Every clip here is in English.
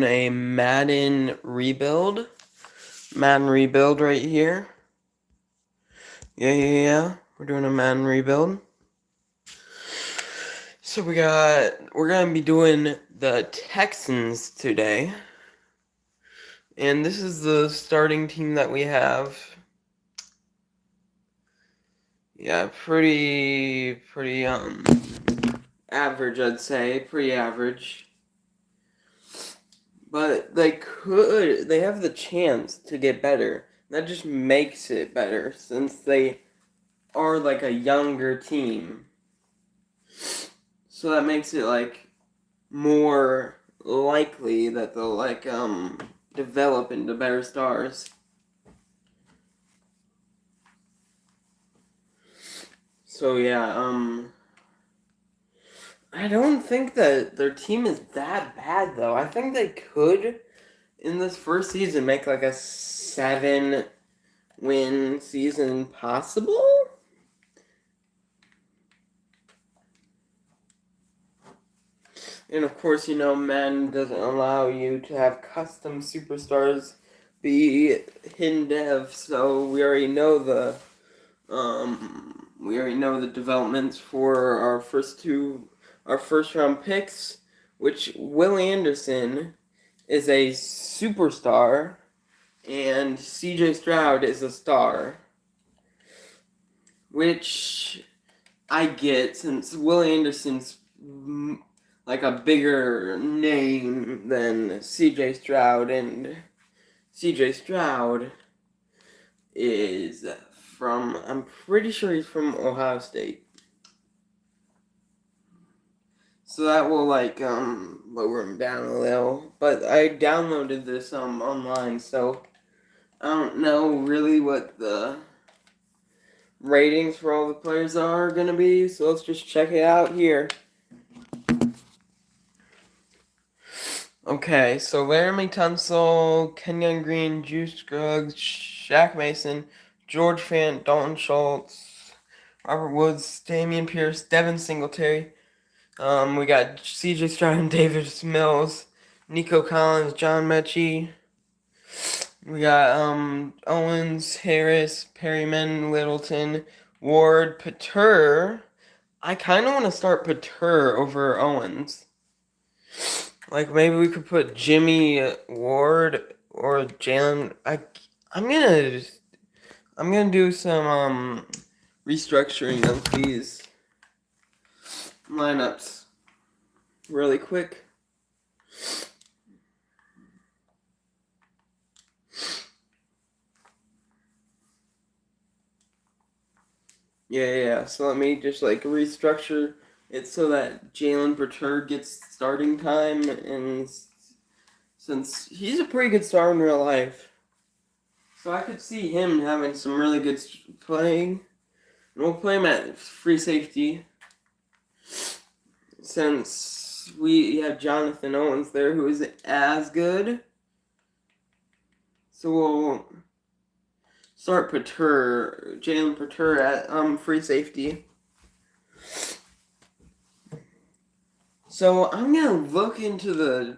a Madden rebuild. Madden rebuild right here. Yeah. We're doing a Madden rebuild. So we're gonna be doing the Texans today. And this is the starting team that we have. Yeah, pretty average, I'd say. Pretty average. But they have the chance to get better. That just makes it better since they are like a younger team. So that makes it more likely that they'll develop into better stars. So yeah, I don't think that their team is that bad though. I think they could in this first season make like a 7-win season possible. And of course, Madden doesn't allow you to have custom superstars be hidden dev, so we already know the developments for our first round picks, which Will Anderson is a superstar and CJ Stroud is a star. Which I get since Will Anderson's like a bigger name than CJ Stroud, and CJ Stroud is I'm pretty sure he's from Ohio State. So that will lower him down a little. But I downloaded this online, so I don't know really what the ratings for all the players are gonna be, so let's just check it out here. Okay, so Laramie Tunsil, Kenyon Green, Juice Scruggs, Shaq Mason, George Fant, Dalton Schultz, Robert Woods, Damian Pierce, Devin Singletary. We got CJ Stroud and David Mills, Nico Collins, John Mechie. We got Owens, Harris, Perryman, Littleton, Ward, Pater. I kind of want to start Pater over Owens. Like maybe we could put Jimmy Ward or Jalen. I'm gonna do some restructuring of these lineups really quick. Yeah. So let me just restructure it so that Jalen Pater gets starting time, and since he's a pretty good star in real life, so I could see him having some really good playing. And we'll play him at free safety, since we have Jonathan Owens there, who isn't as good. So we'll start Jalen Pater at free safety. So I'm gonna look into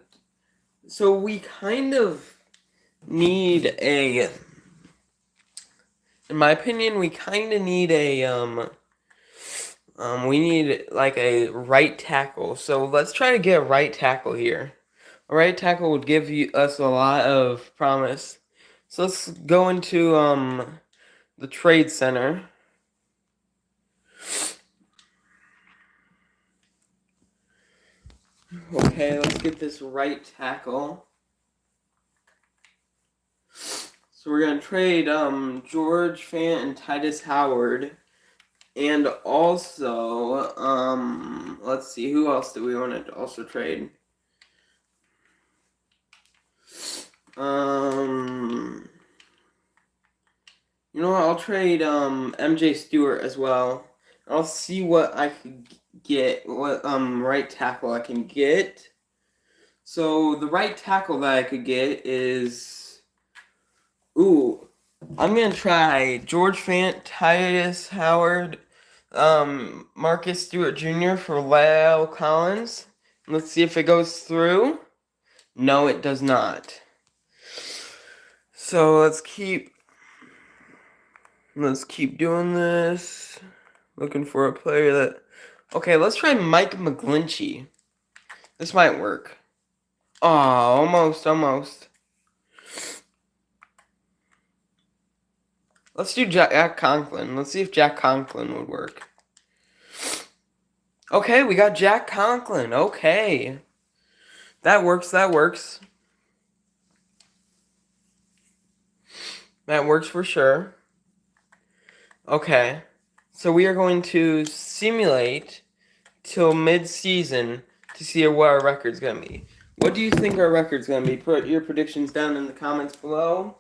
so we kind of need in my opinion, we kind of need we need like a right tackle. So let's try to get a right tackle here. A right tackle would give us a lot of promise. So let's go into the trade center. Okay, let's get this right tackle. So we're gonna trade George Fant and Titus Howard. And also, let's see, who else do we want to also trade? You know what, I'll trade MJ Stewart as well. I'll see what I could get, what right tackle I can get. So the right tackle that I could get is, I'm gonna try George Fant, Titus Howard, Marcus Stewart Jr. for Lyle Collins. Let's see if it goes through. No, it does not. So let's keep doing this. Looking for a player that. Okay, let's try Mike McGlinchey. This might work. Oh, almost. Let's do Jack Conklin. Let's see if Jack Conklin would work. Okay, we got Jack Conklin. Okay. That works. That works for sure. Okay. So we are going to simulate till mid-season to see what our record's going to be. What do you think our record's going to be? Put your predictions down in the comments below.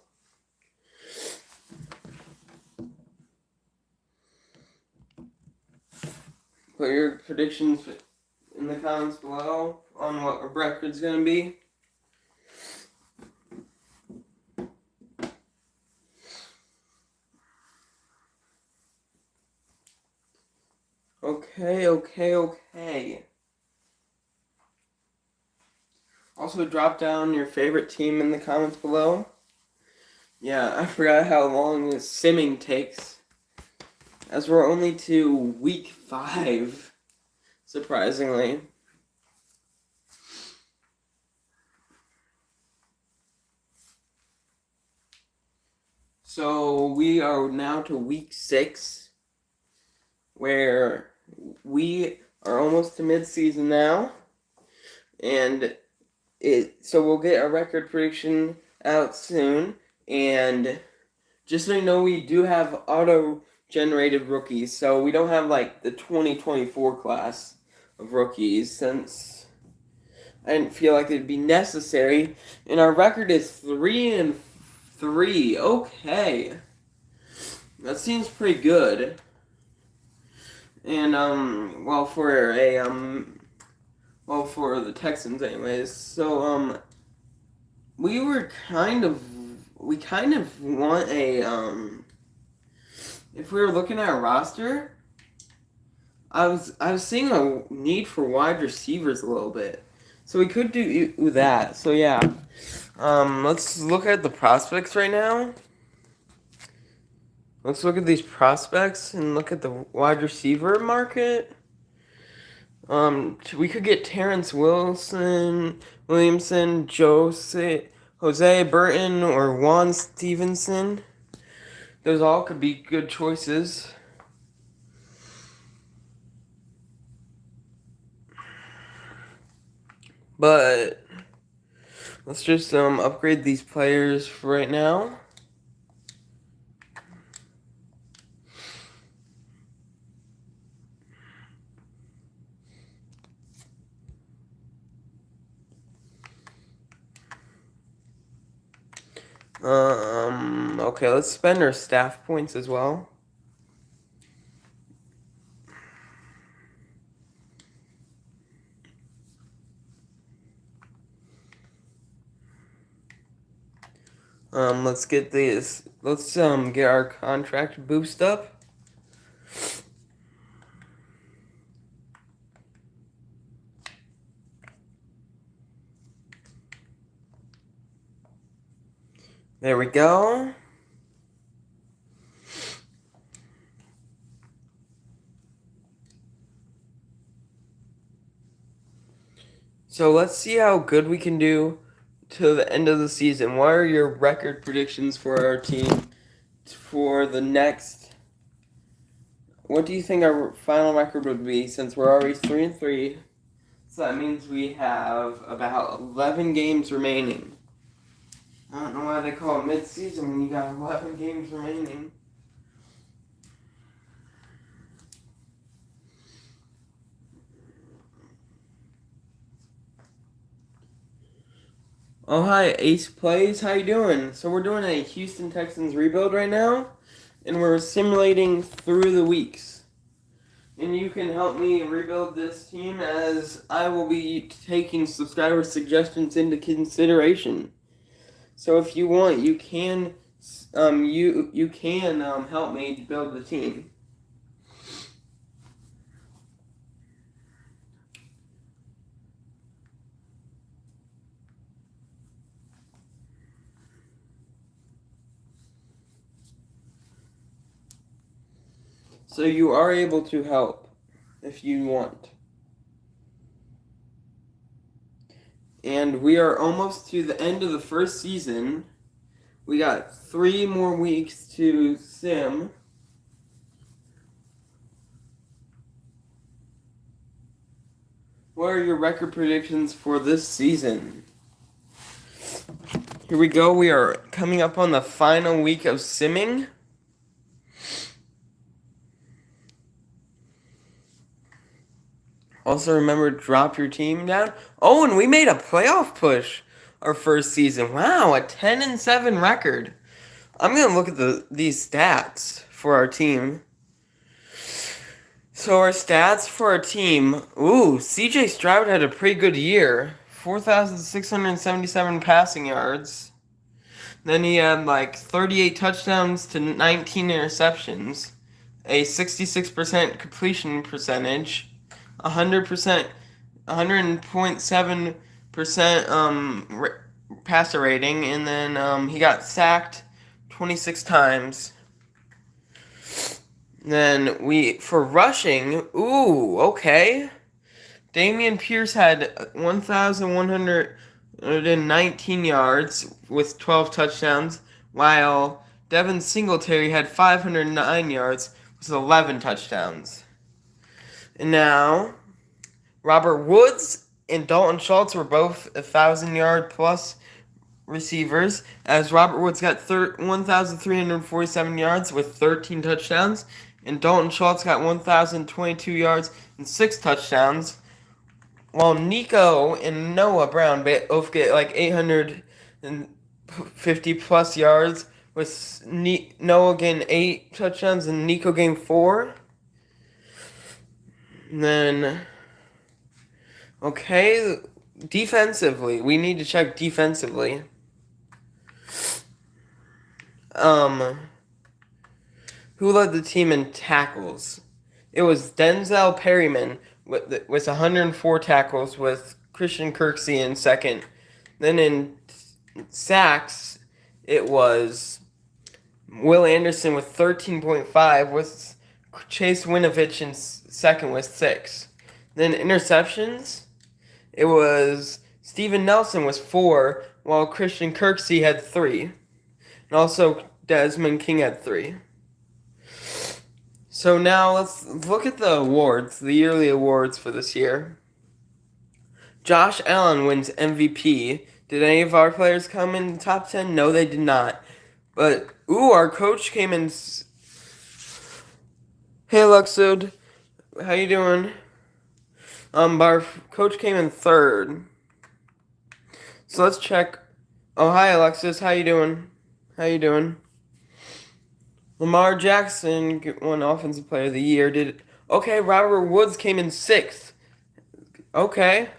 Put your predictions in the comments below on what our record's going to be. Okay. Also, drop down your favorite team in the comments below. Yeah, I forgot how long this simming takes. As we're only to week 5, surprisingly. So we are now to week 6, where we are almost to mid-season now, and so we'll get a record prediction out soon. And just so you know, we do have auto-generated rookies, so we don't have like the 2024 class of rookies, since I didn't feel like it'd be necessary. And our record is 3-3. Okay, that seems pretty good. And well, for the Texans, anyways. So we kind of want a if we were looking at a roster, I was seeing a need for wide receivers a little bit. So we could do that. So yeah. Let's look at the prospects right now. Let's look at these prospects and look at the wide receiver market. We could get Terrence Williamson, Jose Burton, or Juan Stevenson. Those all could be good choices. But let's just upgrade these players for right now. Okay, let's spend our staff points as well. Let's get this. Let's get our contract boost up. There we go. So let's see how good we can do to the end of the season. What are your record predictions for our team for the next? What do you think our final record would be, since we're already 3-3? So that means we have about 11 games remaining. I don't know why they call it mid-season when you got 11 games remaining. Oh, hi, Ace Plays. How you doing? So we're doing a Houston Texans rebuild right now, and we're simulating through the weeks. And you can help me rebuild this team, as I will be taking subscriber suggestions into consideration. So if you want, you can help me build the team. So you are able to help if you want. And we are almost to the end of the first season. We got 3 more weeks to sim. What are your record predictions for this season? Here we go. We are coming up on the final week of simming. Also, remember, drop your team down. Oh, and we made a playoff push our first season. Wow, a 10-7 record. I'm gonna look at these stats for our team. So our stats for our team. Ooh, CJ Stroud had a pretty good year. 4,677 passing yards. Then he had like 38 touchdowns to 19 interceptions. A 66% completion percentage. 100%, 100.7% passer rating, and then he got sacked 26 times. Then for rushing, ooh, okay. Damian Pierce had 1,119 yards with 12 touchdowns, while Devin Singletary had 509 yards with 11 touchdowns. And now, Robert Woods and Dalton Schultz were both 1,000-yard plus receivers, as Robert Woods got 1,347 yards with 13 touchdowns, and Dalton Schultz got 1,022 yards and 6 touchdowns, while Nico and Noah Brown both get like 850 plus yards, with Noah getting 8 touchdowns and Nico getting 4. And then, okay, defensively, we need to check defensively. Who led the team in tackles? It was Denzel Perryman with 104 tackles, with Christian Kirksey in second. Then in sacks, it was Will Anderson with 13.5, with Chase Winovich in second with 6. Then interceptions, it was Steven Nelson with 4, while Christian Kirksey had 3. And also Desmond King had 3. So now let's look at the awards, the yearly awards for this year. Josh Allen wins MVP. Did any of our players come in the top 10? No, they did not. But, our coach came in. Hey, Luxud. How you doing? Our coach came in 3rd. So let's check. Oh, hi, Alexis. How you doing? Lamar Jackson won Offensive Player of the Year. Okay, Robert Woods came in 6th. Okay.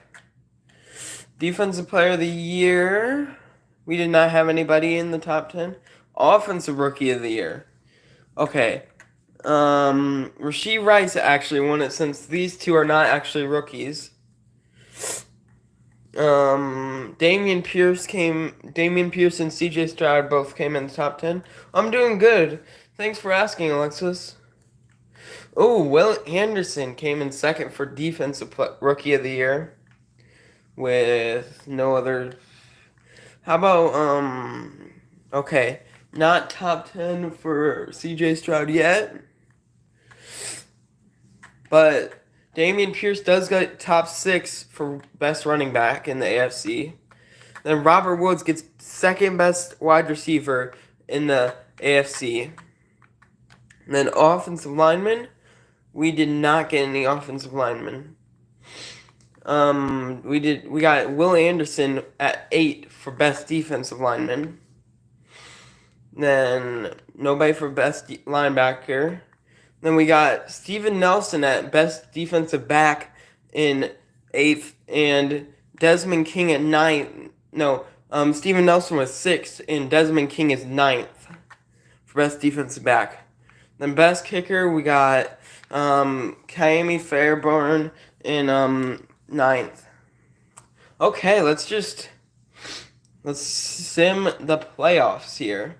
Defensive Player of the Year. We did not have anybody in the top 10. Offensive Rookie of the Year. Okay. Rashee Rice actually won it, since these two are not actually rookies. Damian Pierce and CJ Stroud both came in the top 10. I'm doing good. Thanks for asking, Alexis. Oh, Will Anderson came in 2nd for Defensive Rookie of the Year, with no other. How about, okay, not top 10 for CJ Stroud yet, but Damian Pierce does get top 6 for best running back in the AFC. Then Robert Woods gets 2nd best wide receiver in the AFC. And then offensive lineman, we did not get any offensive linemen. We got Will Anderson at 8 for best defensive lineman. Then nobody for best linebacker. Then we got Steven Nelson at best defensive back in 8th, and Desmond King at 9th. No, Steven Nelson was 6th, and Desmond King is 9th for best defensive back. Then best kicker, we got Kaimi Fairbairn in 9th. Okay, let's sim the playoffs here.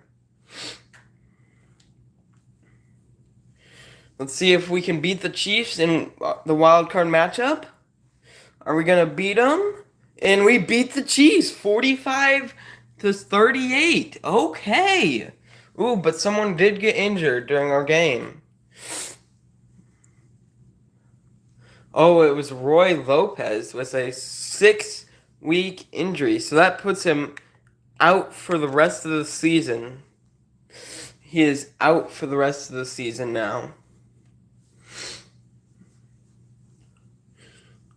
Let's see if we can beat the Chiefs in the wild card matchup. Are we gonna beat them? And we beat the Chiefs 45-38. Okay. Ooh, but someone did get injured during our game. Oh, it was Roy Lopez with a 6-week injury. So that puts him out for the rest of the season. He is out for the rest of the season now.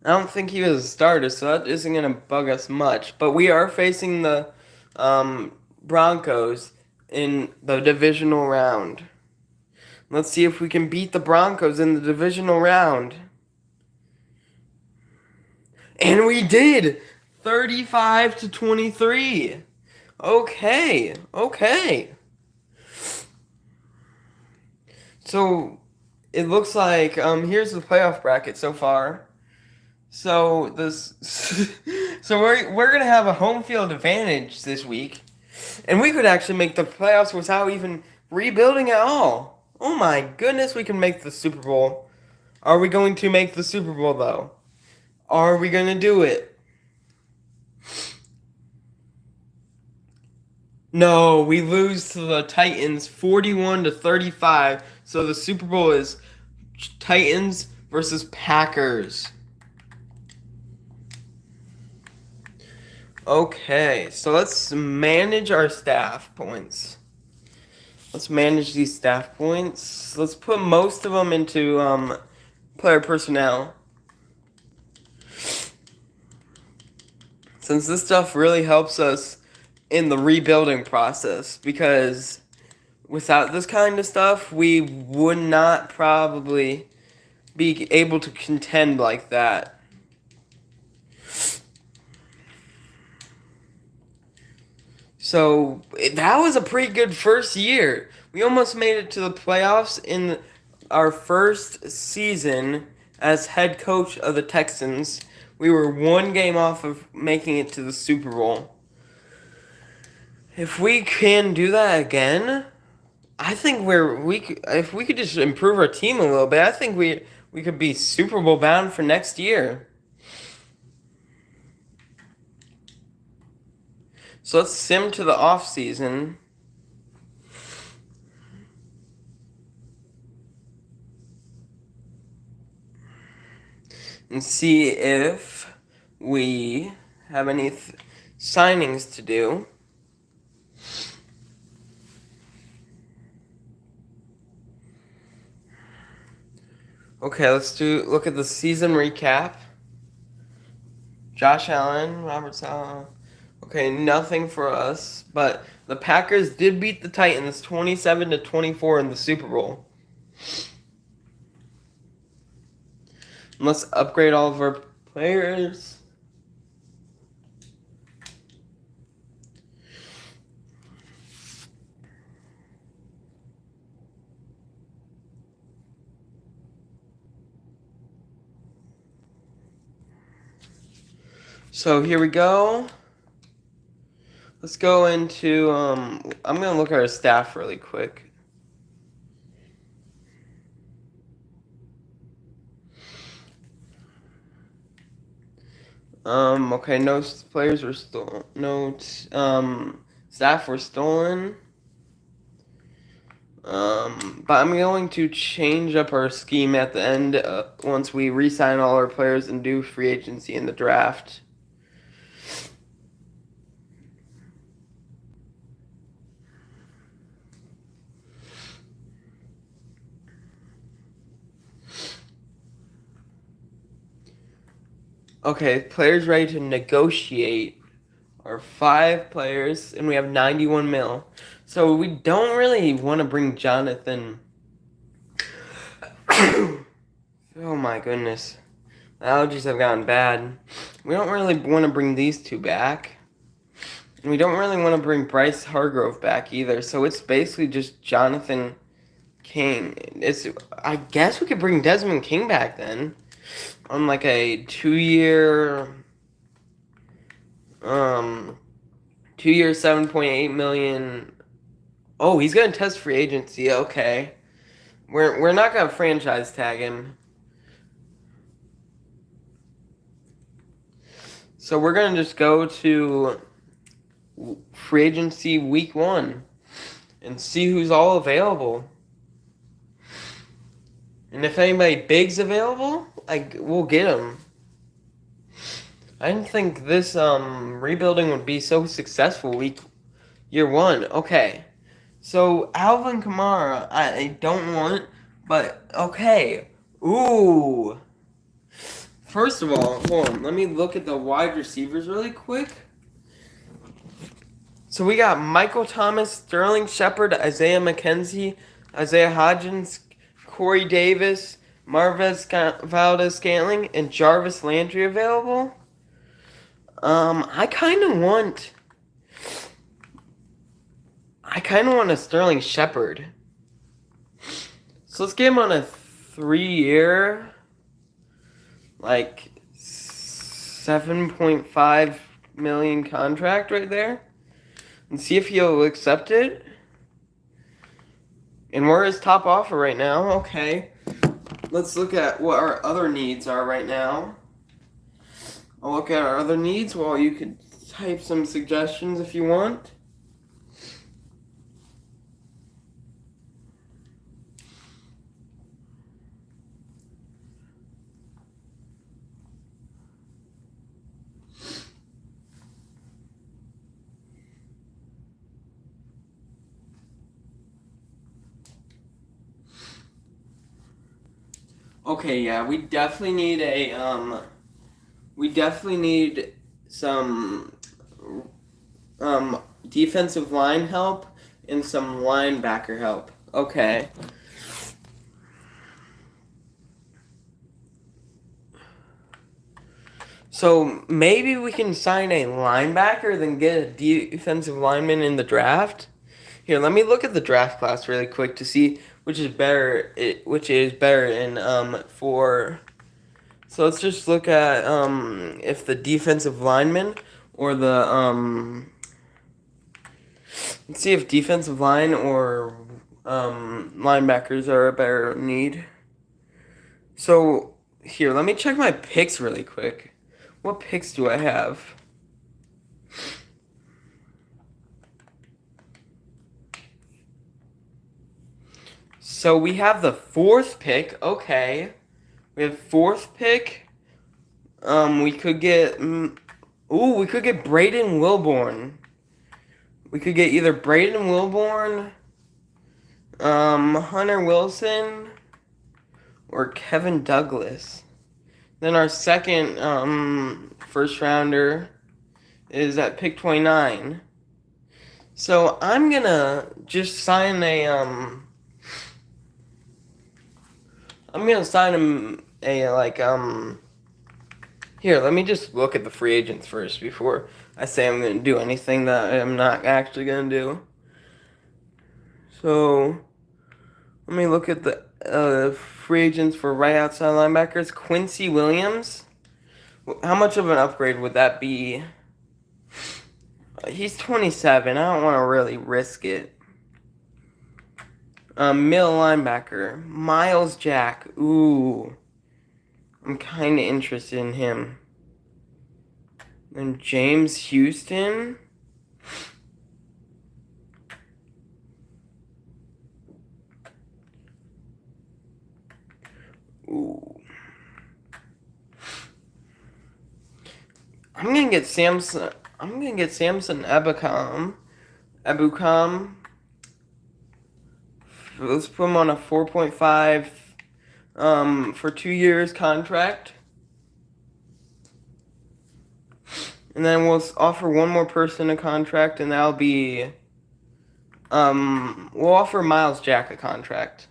I don't think he was a starter, so that isn't going to bug us much. But we are facing the Broncos in the divisional round. Let's see if we can beat the Broncos in the divisional round. And we did! 35-23. Okay, okay. So it looks like here's the playoff bracket so far. So this so we're gonna have a home field advantage this week. And we could actually make the playoffs without even rebuilding at all. Oh my goodness, we can make the Super Bowl. Are we going to make the Super Bowl though? Are we gonna do it? No, we lose to the Titans 41-35. So the Super Bowl is Titans versus Packers. Okay, so let's manage our staff points. Let's manage these staff points. Let's put most of them into player personnel. Since this stuff really helps us in the rebuilding process, because without this kind of stuff, we would not probably be able to contend like that. So that was a pretty good first year. We almost made it to the playoffs in our first season as head coach of the Texans. We were one game off of making it to the Super Bowl. If we can do that again, I think if we could just improve our team a little bit, I think we could be Super Bowl bound for next year. So let's sim to the off season. And see if we have any signings to do. Okay, let's look at the season recap. Josh Allen, Robert Saleh. Okay, nothing for us, but the Packers did beat the Titans 27-24 in the Super Bowl. Let's upgrade all of our players. So here we go. Let's go into, I'm going to look at our staff really quick. Okay, no players were stolen. No, staff were stolen. But I'm going to change up our scheme at the end once we re-sign all our players and do free agency in the draft. Okay, players ready to negotiate are 5 players, and we have 91 mil. So we don't really want to bring Jonathan. Oh my goodness. My allergies have gotten bad. We don't really want to bring these two back. And we don't really want to bring Bryce Hargrove back either. So it's basically just Jonathan King. I guess we could bring Desmond King back then. On like a 2-year 7.8 million. Oh, he's gonna test free agency. Okay. We're not gonna franchise tag him. So we're gonna just go to free agency week 1 and see who's all available. And if anybody big's available, we'll get them. I didn't think this rebuilding would be so successful year 1. Okay. So Alvin Kamara, I don't want, but okay. Ooh. First of all, hold on. Let me look at the wide receivers really quick. So we got Michael Thomas, Sterling Shepard, Isaiah McKenzie, Isaiah Hodgins, Corey Davis, Marvez Valdez-Scantling, and Jarvis Landry available. I kind of want a Sterling Shepard. So let's get him on a 3-year, like 7.5 million contract right there, and see if he'll accept it. And we're his top offer right now. Okay, let's look at what our other needs are right now. I'll look at our other needs while you could type some suggestions if you want. Okay, yeah, we definitely need some defensive line help and some linebacker help. Okay. So maybe we can sign a linebacker, then get a defensive lineman in the draft. Here, let me look at the draft class really quick to see which is better. In for. So let's just look at if the defensive lineman or the let's see if defensive line or linebackers are a better need. So here, let me check my picks really quick. What picks do I have? So we have the 4th pick. Okay. We have 4th pick. We could get we could get Braden Wilborn. We could get either Braden Wilborn, Hunter Wilson, or Kevin Douglas. Then our second first rounder is at pick 29. So I'm gonna just sign him here, let me just look at the free agents first before I say I'm gonna do anything that I'm not actually gonna do. So let me look at the free agents for right outside linebackers. Quincy Williams. How much of an upgrade would that be? He's 27. I don't want to really risk it. Middle linebacker. Miles Jack. Ooh. I'm kind of interested in him. And James Houston. Ooh. I'm gonna get Samson Ebukam. Let's put him on a 4.5 for 2 years contract. And then we'll offer one more person a contract, and that'll be we'll offer Miles Jack a contract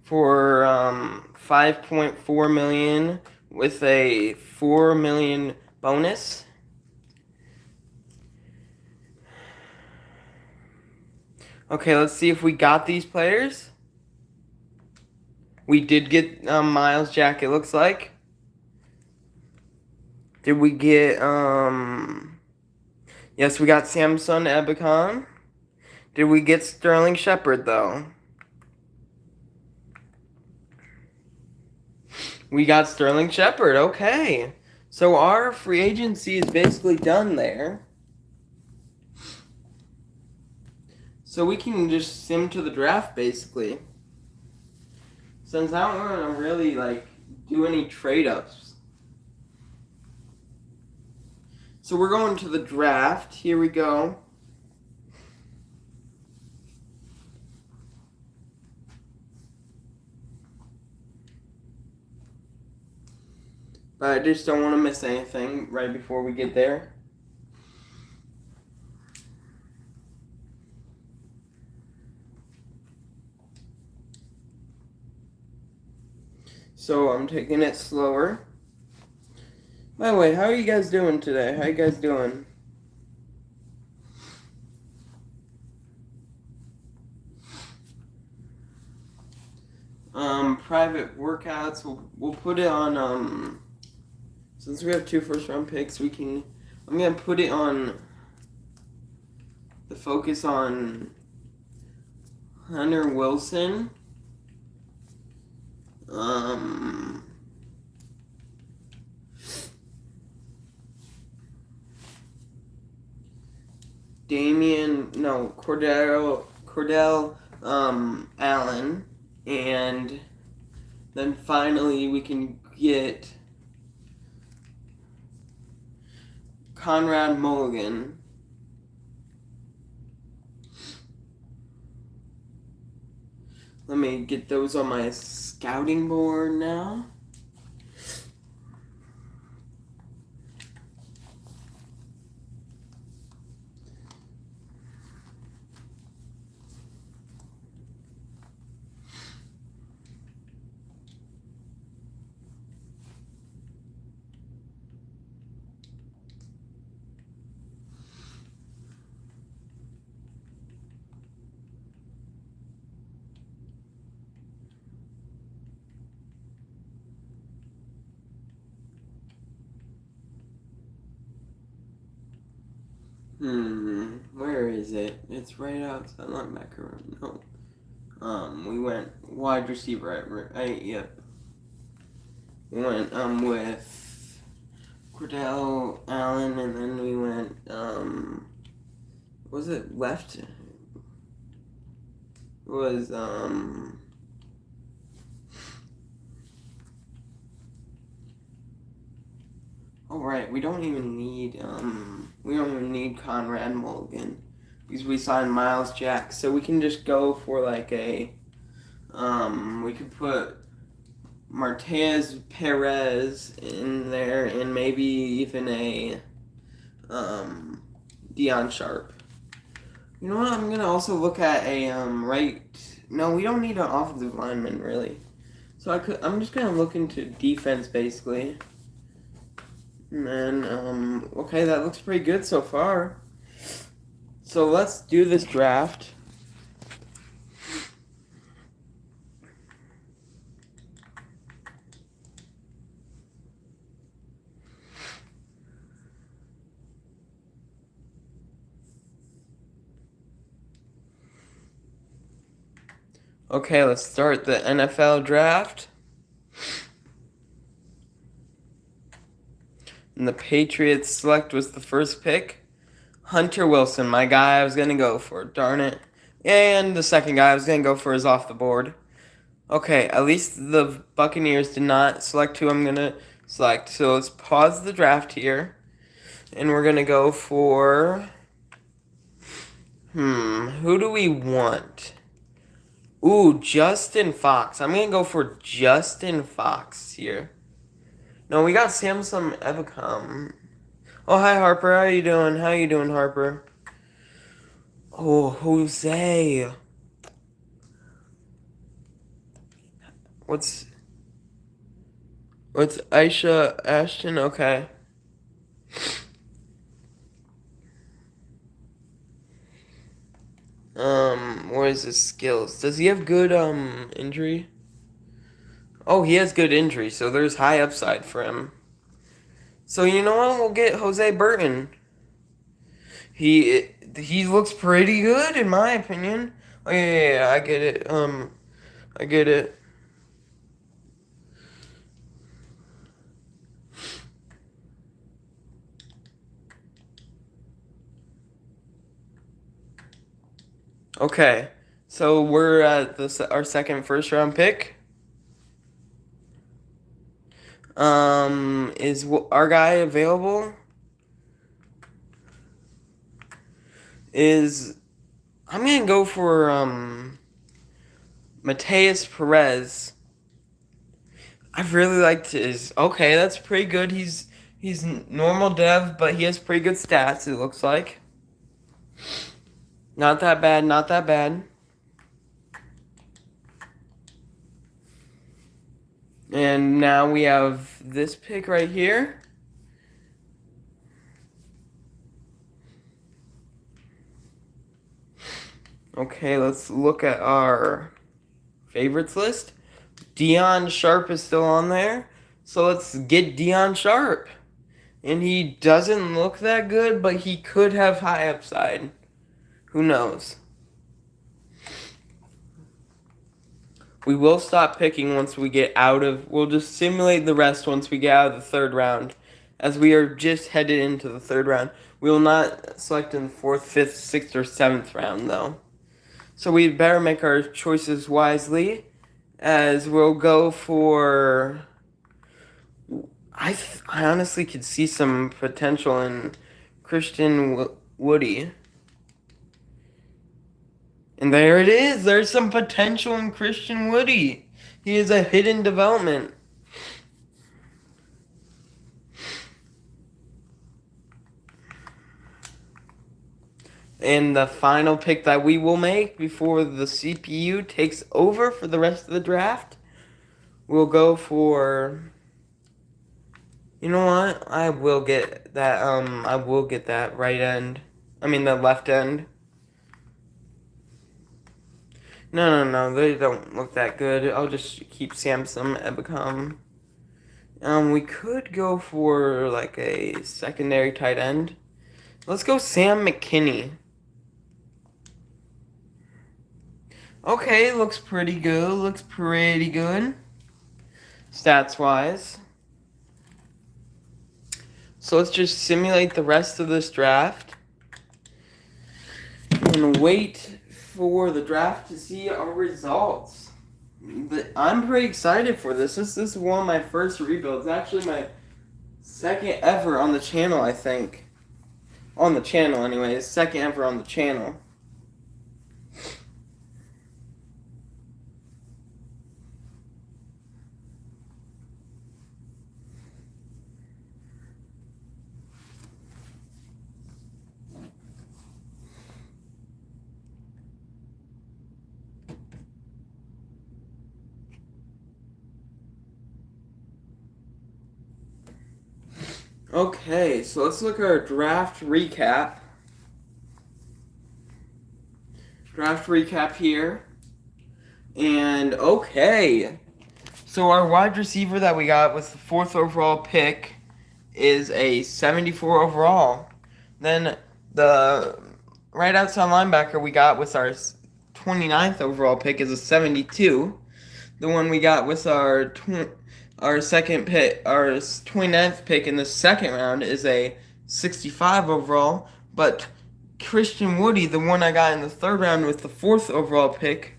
for 5.4 million with a 4 million bonus. Okay, let's see if we got these players. We did get Miles Jack, it looks like. Did we get yes, we got Samson Ebukam. Did we get Sterling Shepard though? We got Sterling Shepard. Okay. So our free agency is basically done there. So we can just sim to the draft, basically. Since I don't want to really, do any trade-ups. So we're going to the draft. Here we go. But I just don't want to miss anything right before we get there. So I'm taking it slower. By the way, how are you guys doing today? How you guys doing? Private workouts, we'll put it on, since we have 2 first-round picks, I'm going to put it on, the focus on Hunter Wilson. Cordell, Allen, and then finally we can get Conrad Mulligan. Let me get those on my scouting board now. Where is it? It's right outside linebacker. No. We went wide receiver. Yep. We went with Cordell Allen, and then we went was it left? It was oh right, we don't even need Conrad Mulligan because we signed Miles Jack, so we can just go for like a we could put Martez Perez in there and maybe even a Deion Sharp. You know what? I'm gonna also look at a right. No, we don't need an offensive lineman really. So I'm just gonna look into defense basically. And then okay, that looks pretty good so far. So let's do this draft. Okay, let's start the NFL draft. And the Patriots select was the first pick. Hunter Wilson, my guy I was going to go for. Darn it. And the second guy I was going to go for is off the board. Okay, at least the Buccaneers did not select who I'm going to select. So let's pause the draft here. And we're going to go for... who do we want? Ooh, Justin Fox. I'm going to go for Justin Fox here. No, we got Samsung Evacom. Oh, hi, Harper. How you doing? How you doing, Harper? Oh, Jose. What's Aisha Ashton? Okay. What is his skills? Does he have good, injury? Oh, he has good injury, so there's high upside for him. So, you know what? We'll get Jose Burton. He looks pretty good, in my opinion. Oh, yeah, I get it. I get it. Okay, so we're at our second first round pick. Is our guy available? Is I'm gonna go for Mateus Perez. I've really liked his. Okay, that's pretty good. He's normal dev, but he has pretty good stats. It looks like not that bad. Not that bad. And now we have this pick right here. Okay, let's look at our favorites list. Dion Sharp is still on there. So let's get Dion Sharp. And he doesn't look that good, but he could have high upside. Who knows? We will stop picking once we get out of... We'll just simulate the rest once we get out of the third round. As we are just headed into the third round. We will not select in the fourth, fifth, sixth, or seventh round, though. So we better make our choices wisely. As we'll go for... I honestly could see some potential in Christian Woody. And there it is. There's some potential in Christian Woody. He is a hidden development. And the final pick that we will make before the CPU takes over for the rest of the draft, we'll go for... You know what? I will get that, I will get that right end. I mean, the left end. No, they don't look that good. I'll just keep Samsung Ebicom. We could go for, like, a secondary tight end. Let's go Sam McKinney. Okay, looks pretty good. Looks pretty good. Stats-wise. So let's just simulate the rest of this draft. And wait for the draft to see our results. I'm pretty excited for this. This is one of my first rebuilds. Actually, my second ever on the channel, I think. On the channel, anyways. Second ever on the channel. Okay, so let's look at our draft recap. Draft recap here. And okay. So our wide receiver that we got with the 4th overall pick is a 74 overall. Then the right outside linebacker we got with our 29th overall pick is a 72. The one we got with our second pick, our 29th pick in the second round is a 65 overall. But Christian Woody, the one I got in the third round with the 4th overall pick,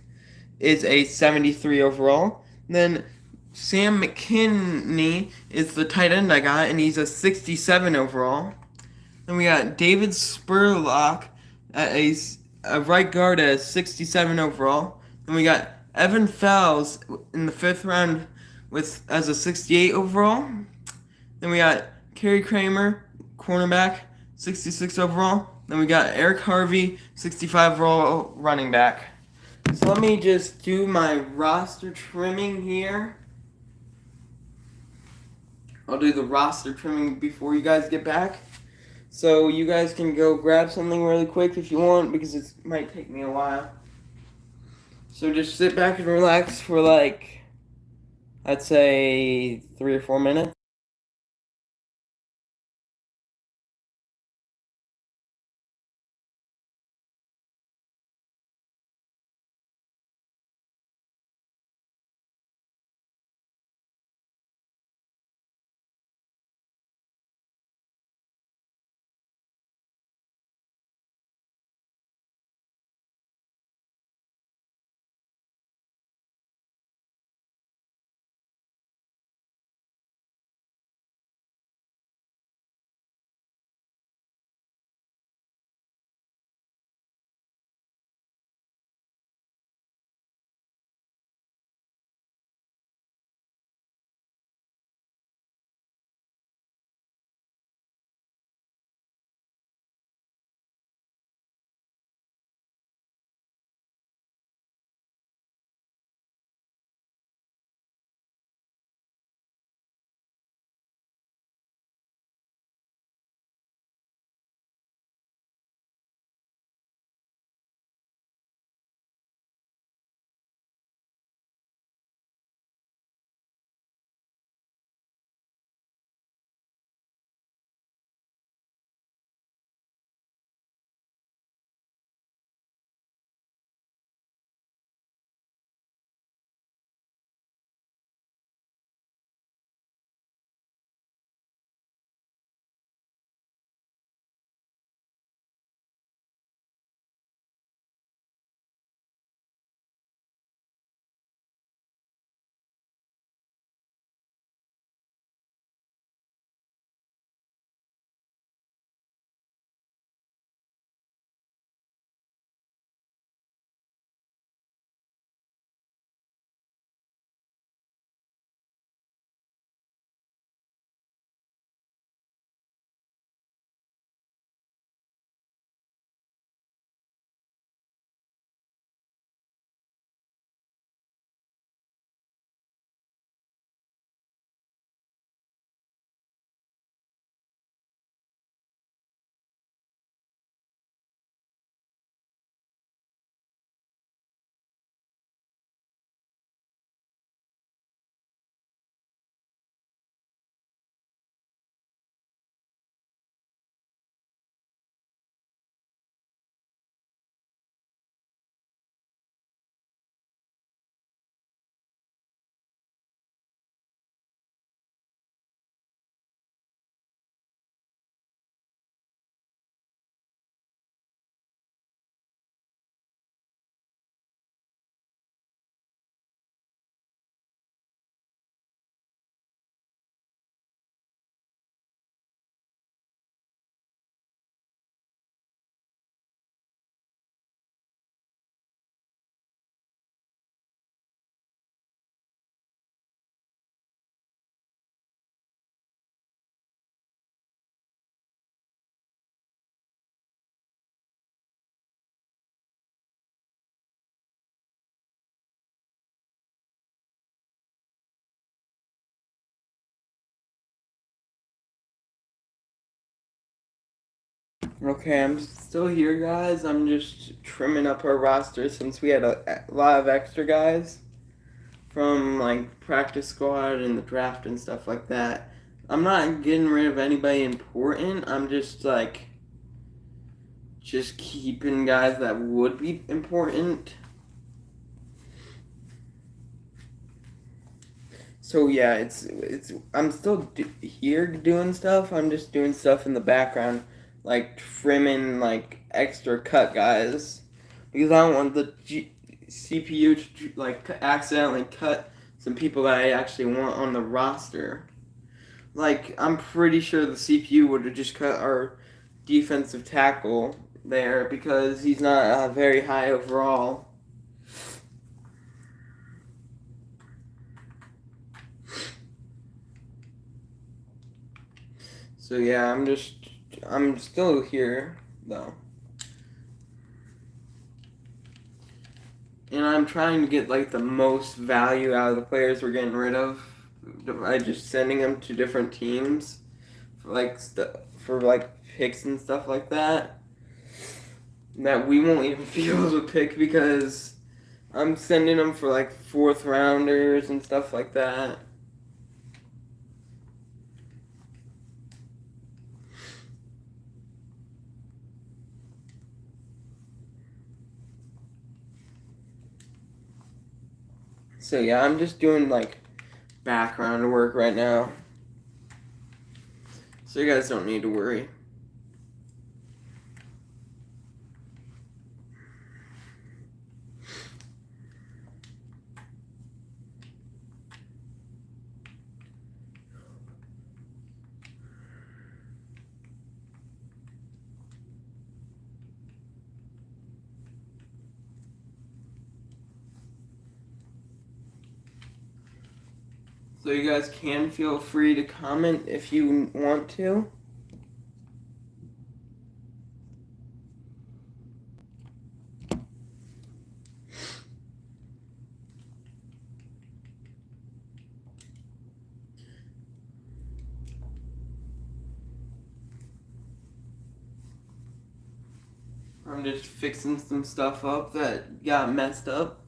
is a 73 overall. Then Sam McKinney is the tight end I got, and he's a 67 overall. Then we got David Spurlock at a right guard at a 67 overall. Then we got Evan Fells in the 5th round as a 68 overall. Then we got Kerry Kramer, cornerback, 66 overall. Then we got Eric Harvey, 65 overall, running back. So let me just do my roster trimming here. I'll do the roster trimming before you guys get back. So you guys can go grab something really quick if you want, because it might take me a while. So just sit back and relax for like, I'd say 3 or 4 minutes. Okay, I'm still here, guys. I'm just trimming up our roster since we had a lot of extra guys from like practice squad and the draft and stuff like that. I'm not getting rid of anybody important. I'm just keeping guys that would be important. So yeah, it's I'm still here doing stuff. I'm just doing stuff in the background, like trimming like extra cut guys, because I don't want the CPU to like accidentally cut some people that I actually want on the roster. Like I'm pretty sure the CPU would have just cut our defensive tackle there because he's not very high overall. So yeah, I'm still here though. And I'm trying to get like the most value out of the players we're getting rid of by just sending them to different teams for like picks and stuff like that. That we won't even be able to pick because I'm sending them for like fourth rounders and stuff like that. So yeah, I'm just doing like background work right now. So you guys don't need to worry. So you guys can feel free to comment if you want to. I'm just fixing some stuff up that got messed up.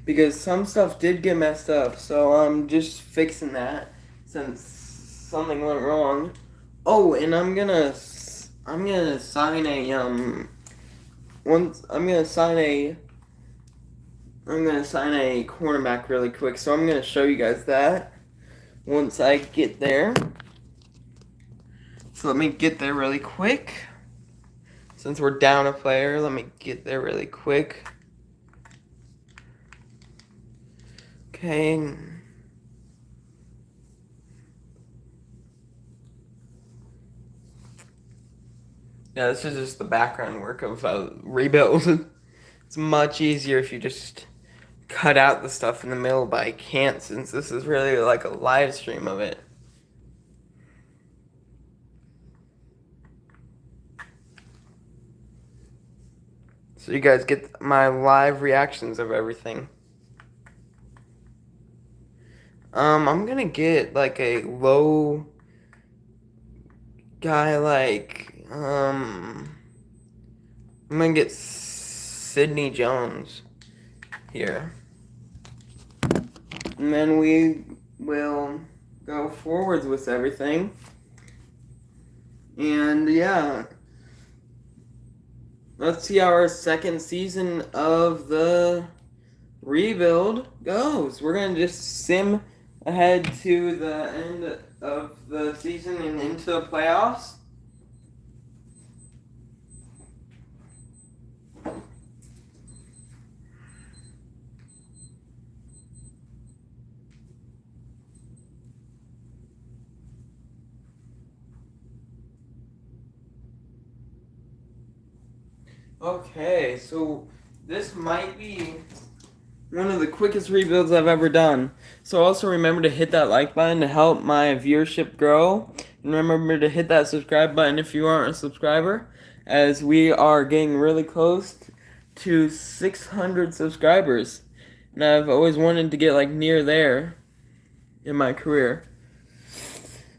Because some stuff did get messed up, so I'm just fixing that since something went wrong. Oh, and I'm gonna sign a once I'm gonna sign a cornerback really quick. So I'm gonna show you guys that once I get there. So let me get there really quick. Since we're down a player, let me get there really quick. Okay. Yeah, this is just the background work of a rebuild. It's much easier if you just cut out the stuff in the middle, but I can't since this is really like a live stream of it. So you guys get my live reactions of everything. I'm gonna get like a low guy I'm gonna get Sidney Jones here. And then we will go forwards with everything. And yeah. Let's see how our second season of the rebuild goes. We're gonna just sim ahead to the end of the season and into the playoffs. Okay, so this might be one of the quickest rebuilds I've ever done. So also remember to hit that like button to help my viewership grow. And remember to hit that subscribe button if you aren't a subscriber, as we are getting really close to 600 subscribers. And I've always wanted to get like near there in my career,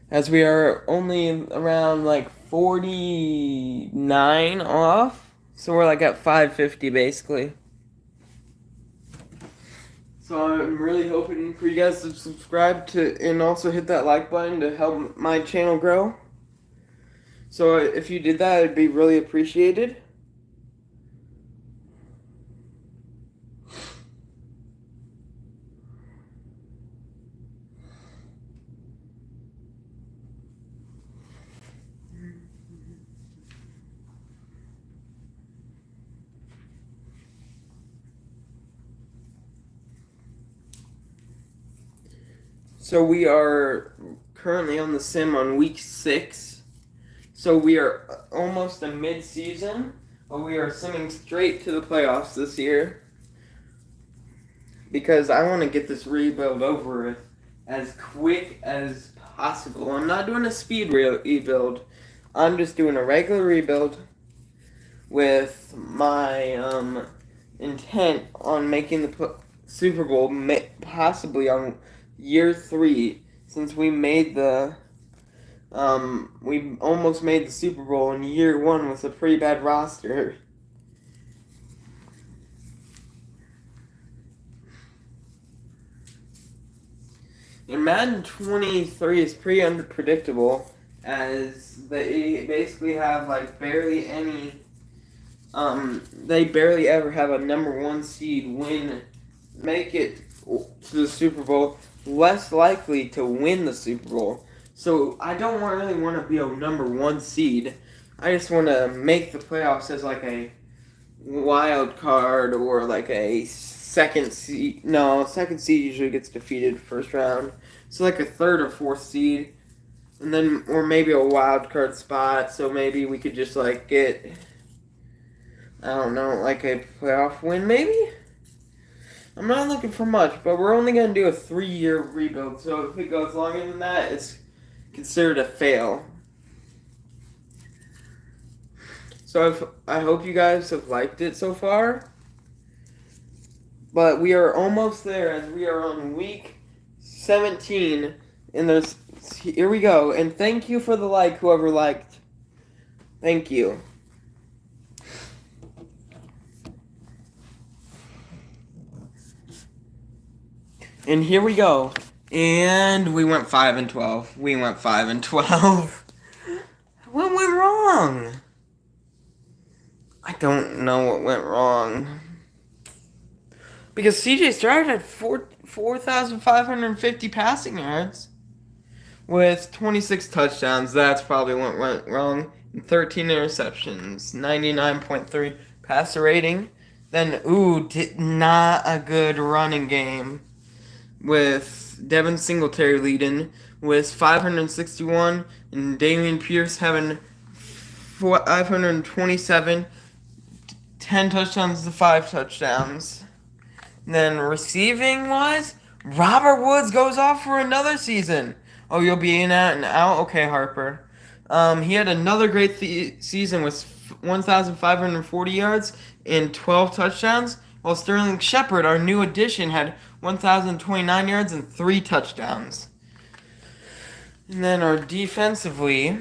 as we are only around like 49 off. So we're like at 550 basically. So I'm really hoping for you guys to subscribe to and also hit that like button to help my channel grow. So if you did that, it'd be really appreciated. So we are currently on the sim on week 6. So we are almost a mid-season, but we are simming straight to the playoffs this year, because I want to get this rebuild over with as quick as possible. I'm not doing a speed rebuild. I'm just doing a regular rebuild with my intent on making the Super Bowl possibly on year 3, since we made we almost made the Super Bowl in year 1 with a pretty bad roster. And Madden 23 is pretty unpredictable, as they basically have like barely any. They barely ever have a number 1 seed make it to the Super Bowl, less likely to win the Super Bowl. So I don't really want to be a number 1 seed. I just want to make the playoffs as like a wild card or like a second seed. No, second seed usually gets defeated first round. So like a third or fourth seed, and then or maybe a wild card spot. So maybe we could just like get, I don't know, like a playoff win maybe. I'm not looking for much, but we're only going to do a 3-year rebuild, so if it goes longer than that, it's considered a fail. So I hope you guys have liked it so far, but we are almost there, as we are on week 17, and here we go, and thank you for the like, whoever liked. Thank you. And here we go. And we went 5-12. We went 5-12. What went wrong? I don't know what went wrong. Because CJ started at 4,550 passing yards with 26 touchdowns. That's probably what went wrong. And 13 interceptions. 99.3 passer rating. Then, not a good running game, with Devin Singletary leading with 561 and Dameon Pierce having 527, 10 touchdowns to 5 touchdowns. And then receiving wise, Robert Woods goes off for another season. Oh, you'll be in and out? Okay, Harper. He had another great season with 1,540 yards and 12 touchdowns, while Sterling Shepard, our new addition, had 1,029 yards and 3 touchdowns. And then our defensively,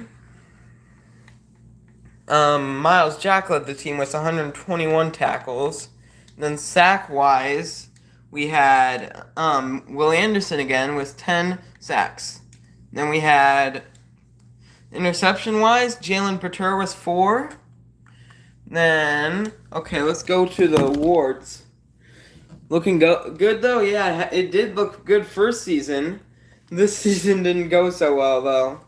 Miles Jack led the team with 121 tackles. And then sack-wise, we had Will Anderson again with 10 sacks. Then we had interception-wise, Jalen Pater was 4. Then, okay, let's go to the awards. Looking good, though? Yeah, it did look good first season. This season didn't go so well, though.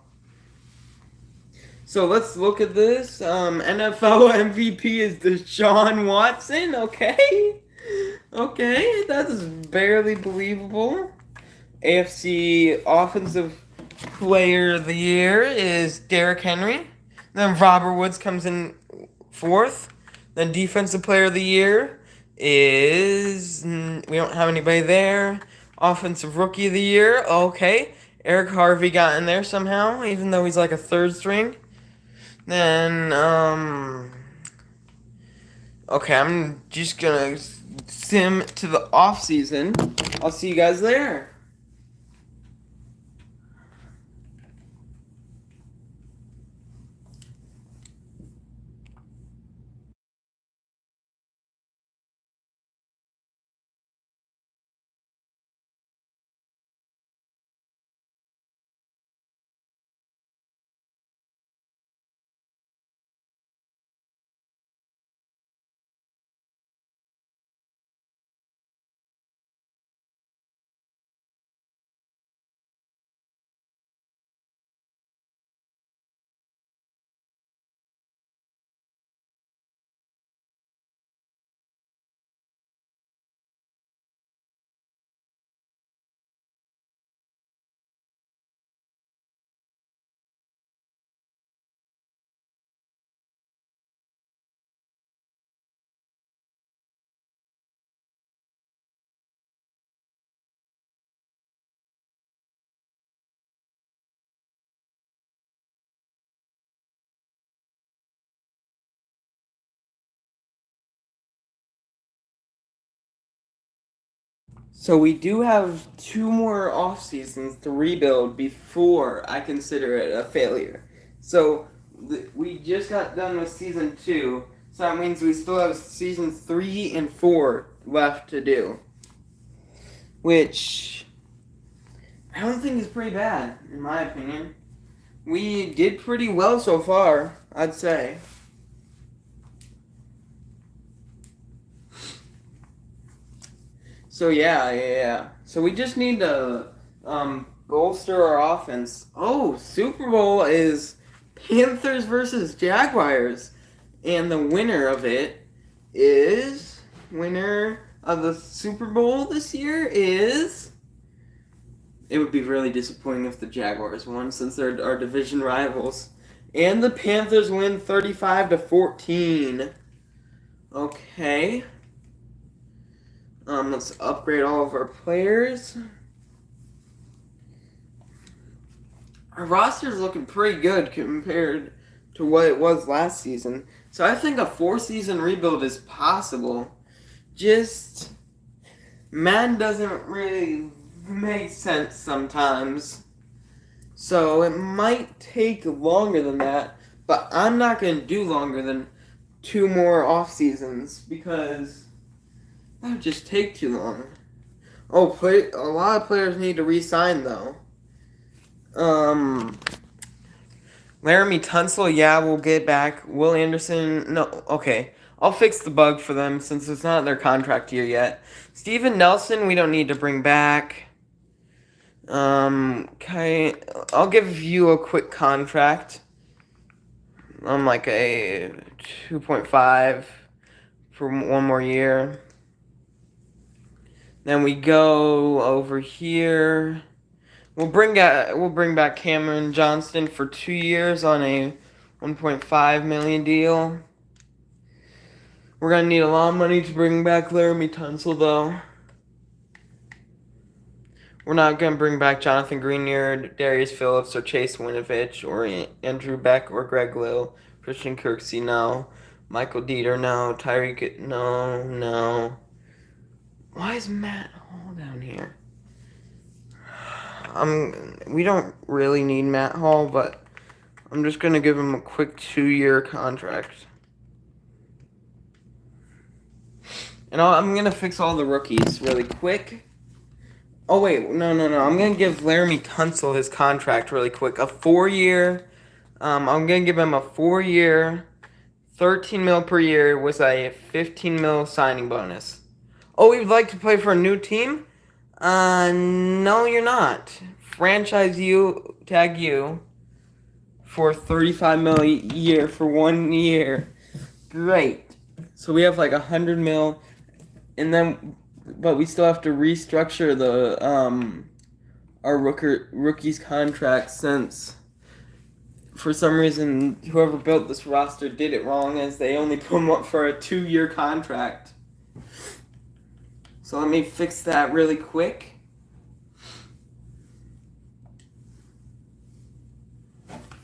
So let's look at this. NFL MVP is Deshaun Watson. Okay. Okay, that is barely believable. AFC Offensive Player of the Year is Derrick Henry. Then Robert Woods comes in 4th. Then Defensive Player of the Year is we don't have anybody there. Offensive Rookie of the Year, okay. Eric Harvey got in there somehow, even though he's like a third string. Then, okay, I'm just gonna sim to the off season. I'll see you guys there. So we do have 2 more off seasons to rebuild before I consider it a failure. So we just got done with season 2, so that means we still have seasons 3 and 4 left to do, which I don't think is pretty bad in my opinion. We did pretty well so far, I'd say. So yeah. So we just need to bolster our offense. Oh, Super Bowl is Panthers versus Jaguars, and the winner of it is winner of the Super Bowl this year is. It would be really disappointing if the Jaguars won, since they're our division rivals, and the Panthers win 35-14. Okay. Let's upgrade all of our players. Our roster is looking pretty good compared to what it was last season. So I think a 4-season rebuild is possible. Just Madden doesn't really make sense sometimes. So it might take longer than that, but I'm not going to do longer than 2 more off seasons because that would just take too long. Oh, a lot of players need to re-sign though. Laramie Tunsil, yeah, we'll get back. Will Anderson, no, okay. I'll fix the bug for them since it's not their contract year yet. Steven Nelson, we don't need to bring back. Okay, I'll give you a quick contract. Like a 2.5 for 1 more year. Then we go over here. We'll bring back Cameron Johnston for 2 years on a 1.5 million deal. We're gonna need a lot of money to bring back Laramie Tunsil though. We're not gonna bring back Jonathan Greenyer, Darius Phillips, or Chase Winovich, or Andrew Beck, or Greg Lill, Christian Kirksey, no. Michael Dieter, no. Tyreek, no. Why is Matt Hall down here? We don't really need Matt Hall, but I'm just gonna give him a quick 2-year contract. And I'm gonna fix all the rookies really quick. Oh wait, no. I'm gonna give Laramie Tunsil his contract really quick. A 4-year. I'm gonna give him a 4-year, 13 mil per year with a 15 mil signing bonus. Oh, you'd like to play for a new team? No, you're not. Franchise you, tag you, for 35 mil a year for 1 year. Great. So we have like 100 mil, and then, but we still have to restructure the our rookies contract since for some reason whoever built this roster did it wrong, as they only put them up for a 2-year contract. So let me fix that really quick.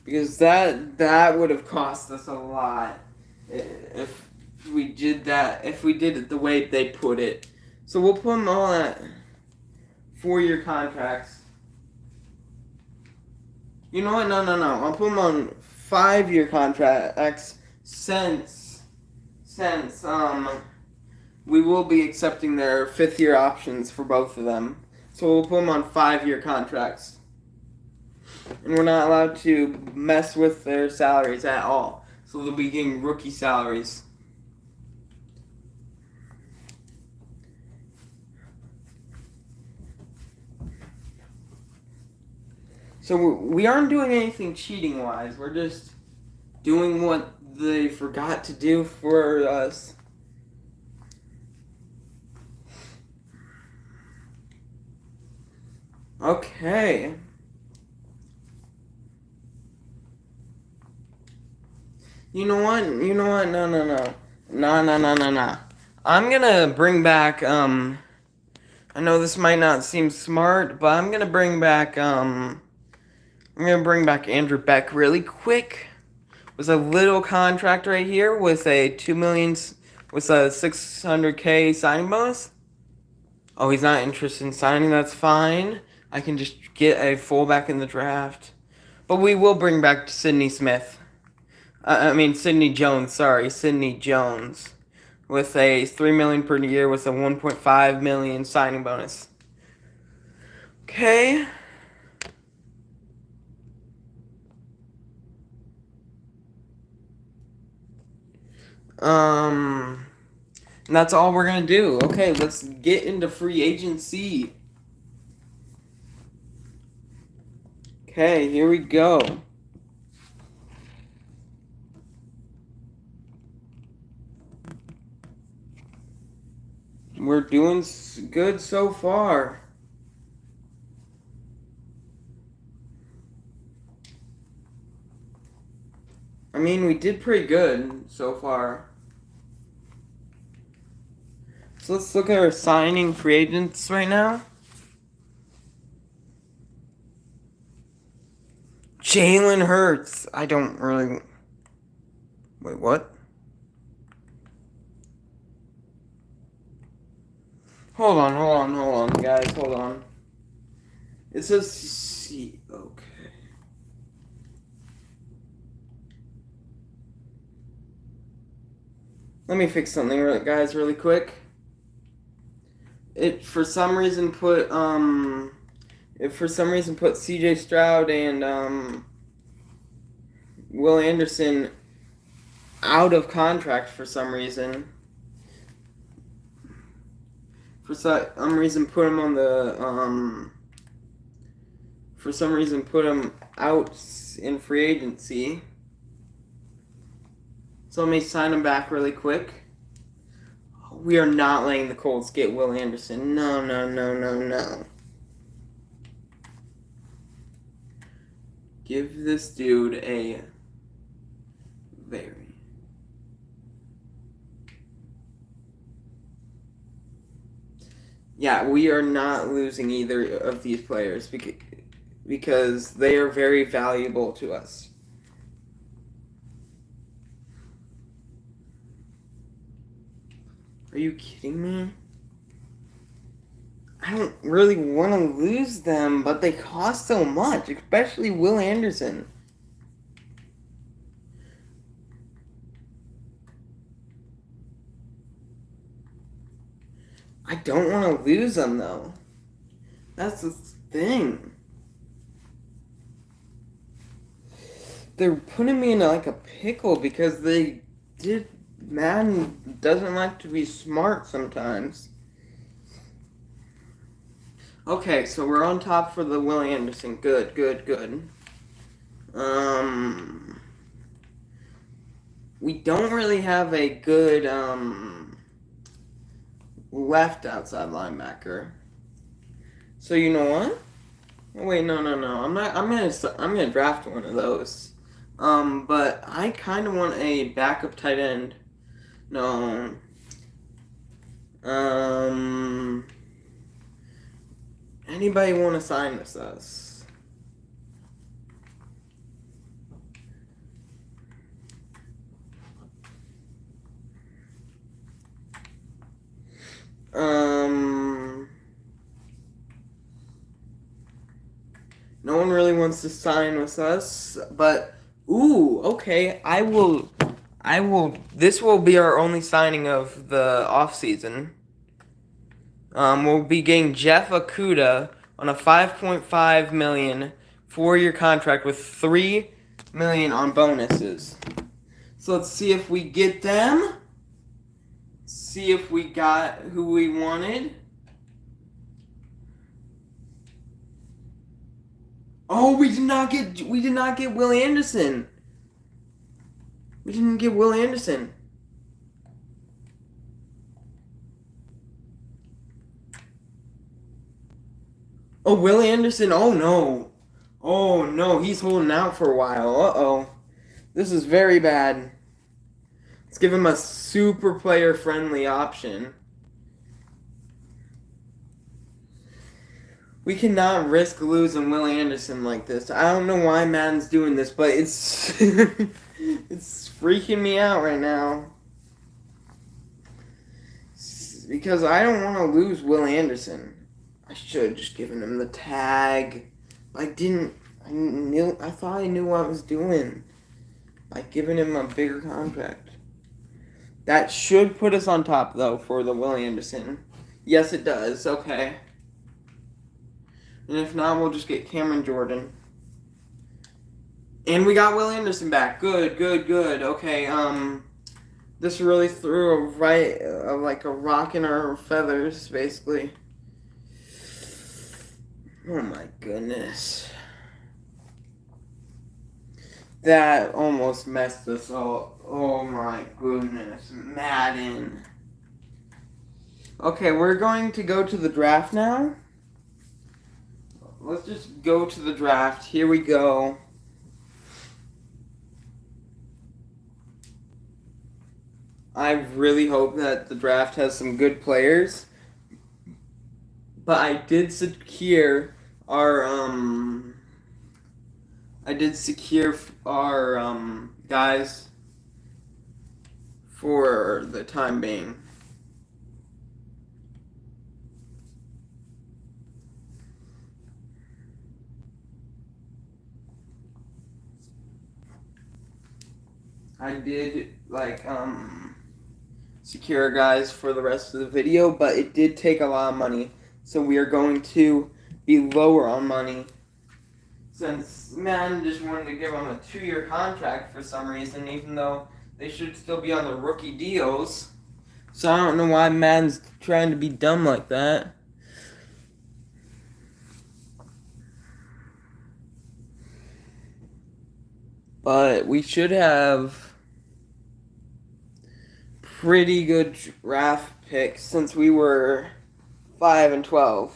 Because that would have cost us a lot if we did that, if we did it the way they put it. So we'll put them all at 4-year contracts. You know what? No. I'll put them on 5-year contracts since we will be accepting their 5th-year options for both of them. So we'll put them on 5-year contracts. And we're not allowed to mess with their salaries at all. So they'll be getting rookie salaries. So we aren't doing anything cheating-wise. We're just doing what they forgot to do for us. Okay. You know what? No. I'm gonna bring back, I know this might not seem smart, but I'm gonna bring back Andrew Beck really quick. With a little contract right here with a $2 million, with a $600K signing bonus. Oh, he's not interested in signing, that's fine. I can just get a fullback in the draft. But we will bring back Sidney Jones. With a $3 million per year with a $1.5 million signing bonus. Okay. And that's all we're gonna do. Okay, let's get into free agency. Okay, here we go. We're doing good so far. I mean, we did pretty good so far. So let's look at our signing free agents right now. Jalen Hurts. I don't really... Wait, what? Hold on, guys. Hold on. It says C. Okay. Let me fix something, guys, really quick. It for some reason put C.J. Stroud and Will Anderson out of contract for some reason. For some reason put him on the for some reason put him out in free agency. So let me sign him back really quick. We are not letting the Colts get Will Anderson. No. Give this dude a very... Yeah, we are not losing either of these players because they are very valuable to us. Are you kidding me? I don't really want to lose them, but they cost so much, especially Will Anderson. I don't want to lose them, though. That's the thing. They're putting me in like a pickle because Madden doesn't like to be smart sometimes. Okay, so we're on top for the Will Anderson. Good. We don't really have a good left outside linebacker. So you know what? Wait, no. I'm gonna draft one of those. But I kind of want a backup tight end. No. Um, Anybody want to sign with us? No one really wants to sign with us, but ooh, okay. This will be our only signing of the off season. We'll be getting Jeff Okuda on a 5.5 million 4-year contract with 3 million on bonuses. So let's see if we get them. See if we got who we wanted. Oh, we did not get Will Anderson. We didn't get Will Anderson. Oh, Will Anderson. Oh no. Oh no, he's holding out for a while. Uh-oh. This is very bad. Let's give him a super player friendly option. We cannot risk losing Will Anderson like this. I don't know why Madden's doing this, but it's it's freaking me out right now. Because I don't want to lose Will Anderson. I should have just given him the tag. I thought I knew what I was doing by giving him a bigger contract. That should put us on top, though, for the Will Anderson. Yes, it does. Okay. And if not, we'll just get Cameron Jordan. And we got Will Anderson back. Good. Okay, this really threw like a rock in our feathers, basically. Oh my goodness. That almost messed us up. Oh my goodness. Madden. Okay, we're going to go to the draft now. Let's just go to the draft. Here we go. I really hope that the draft has some good players. But I did secure our guys for the time being. I did secure guys for the rest of the video, but it did take a lot of money. So we are going to be lower on money. Since Madden just wanted to give them a 2-year contract for some reason, even though they should still be on the rookie deals. So I don't know why Madden's trying to be dumb like that. But we should have pretty good draft picks since we were 5-12.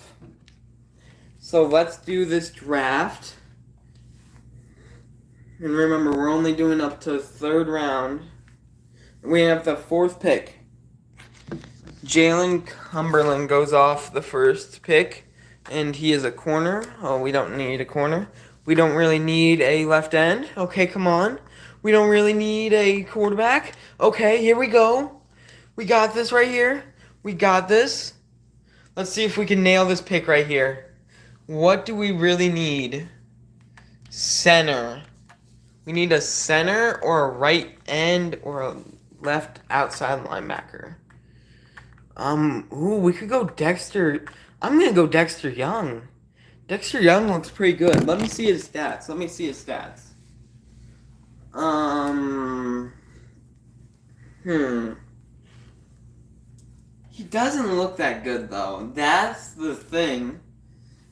So let's do this draft. And remember, we're only doing up to 3rd round. We have the 4th pick. Jalen Cumberland goes off the 1st pick, and he is a corner. Oh, we don't need a corner. We don't really need a left end. Okay, come on. We don't really need a quarterback. Okay, here we go. We got this right here. We got this. Let's see if we can nail this pick right here. What do we really need? Center. We need a center or a right end or a left outside linebacker. We could go Dexter. I'm gonna go Dexter Young. Dexter Young looks pretty good. Let me see his stats. He doesn't look that good, though. That's the thing.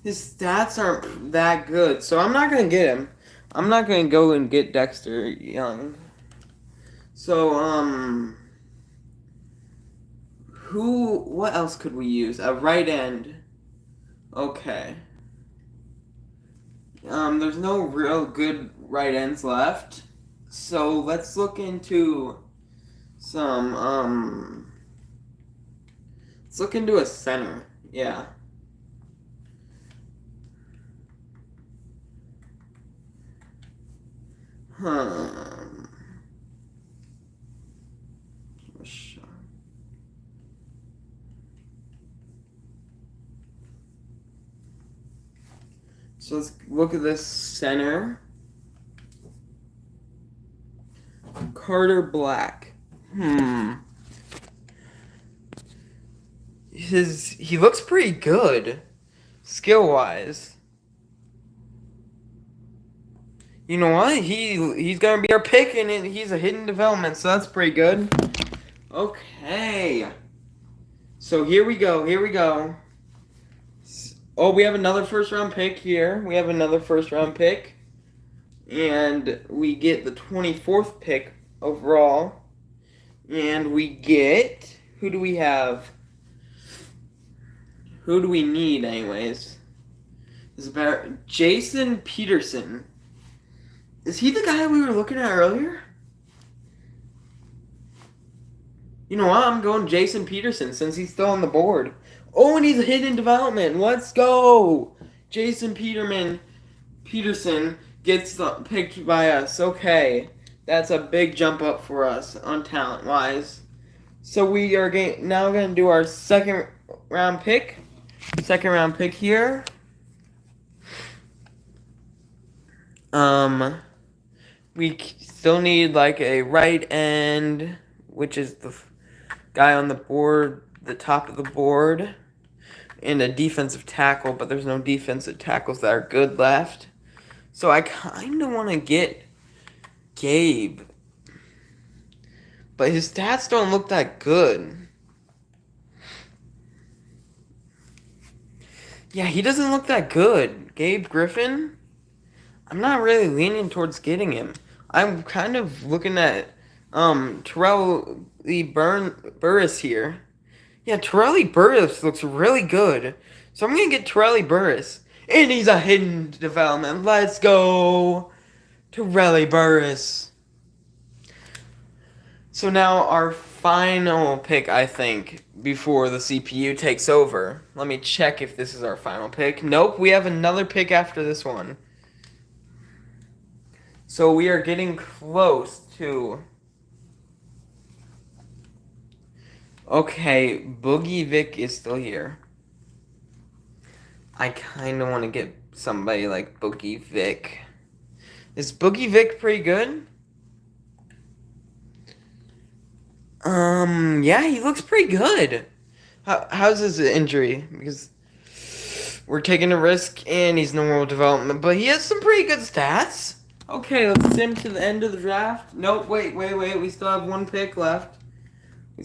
His stats aren't that good, so I'm not going to get him. I'm not going to go and get Dexter Young. So, what else could we use? A right end. Okay. There's no real good right ends left. So, let's look into some, Let's look into a center. Yeah. So let's look at this center. Carter Black. He looks pretty good, skill-wise. You know what? He's gonna be our pick, and he's a hidden development, so that's pretty good. Okay. So here we go. Here we go. Oh, we have another first-round pick here. We have another first-round pick, and we get the 24th pick overall, and we get, who do we have? Who do we need, anyways? This is about Jason Peterson. Is he the guy we were looking at earlier? You know what? I'm going Jason Peterson since he's still on the board. Oh, and he's a hidden development. Let's go! Jason Peterson gets picked by us. Okay. That's a big jump up for us on talent-wise. So we are now going to do our second round pick. Second round pick here. We still need like a right end, which is the guy on the board, the top of the board, and a defensive tackle, but there's no defensive tackles that are good left. So I kind of want to get Gabe, but his stats don't look that good. Yeah, he doesn't look that good. Gabe Griffin, I'm not really leaning towards getting him. I'm kind of looking at Terrell Burris here. Yeah, Terrell Burris looks really good. So I'm going to get Terrell Burris. And he's a hidden development. Let's go. Terrell Burris. So now our final pick, I think, before the CPU takes over. Let me check if this is our final pick. Nope, we have another pick after this one. So we are getting close to... Okay, Boogie Vic is still here. I kind of want to get somebody like Boogie Vic. Is Boogie Vic pretty good? Yeah, he looks pretty good. How's his injury? Because we're taking a risk and he's normal development, but he has some pretty good stats. Okay, let's sim to the end of the draft. Nope, wait. We still have one pick left. I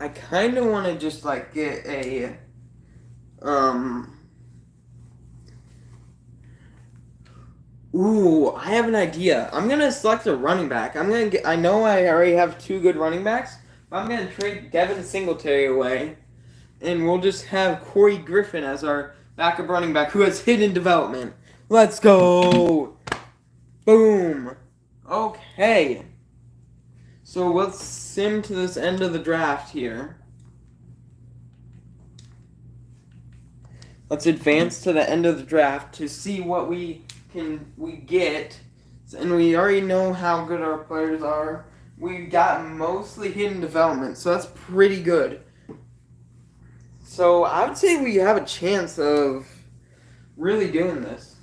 kind of want to just, like, get a, Ooh, I have an idea. I'm going to select a running back. I know I already have two good running backs, but I'm going to trade Devin Singletary away, and we'll just have Corey Griffin as our backup running back who has hidden development. Let's go! Boom! Okay. So let's sim to this end of the draft here. Let's advance to the end of the draft to see what we get. And we already know how good our players are. We got mostly hidden development, so that's pretty good. So I would say we have a chance of really doing this.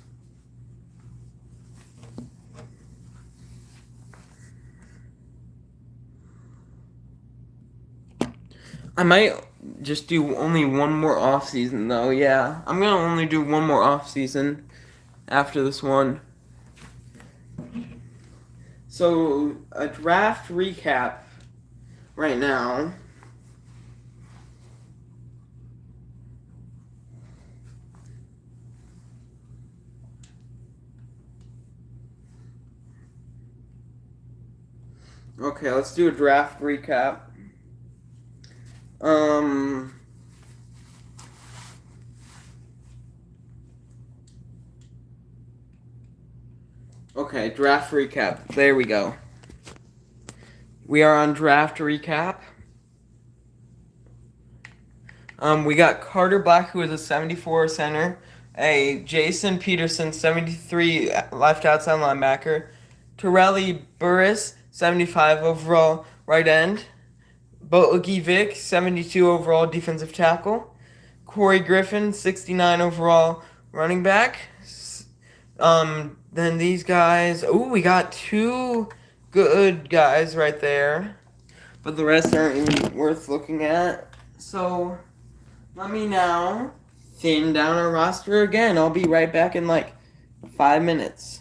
I might just do only one more off season though. Yeah, I'm gonna only do one more off season after this one. So a draft recap right now. Okay, let's do a draft recap. Okay, draft recap. There we go. We are on draft recap. We got Carter Black, who is a 74 center, a Jason Peterson, 73 left outside linebacker, Torelli Burris, 75 overall right end, Boogie Vick, 72 overall defensive tackle, Corey Griffin, 69 overall running back. Then these guys. Oh, we got two good guys right there, but the rest aren't even worth looking at. So let me now thin down our roster again. I'll be right back in like 5 minutes.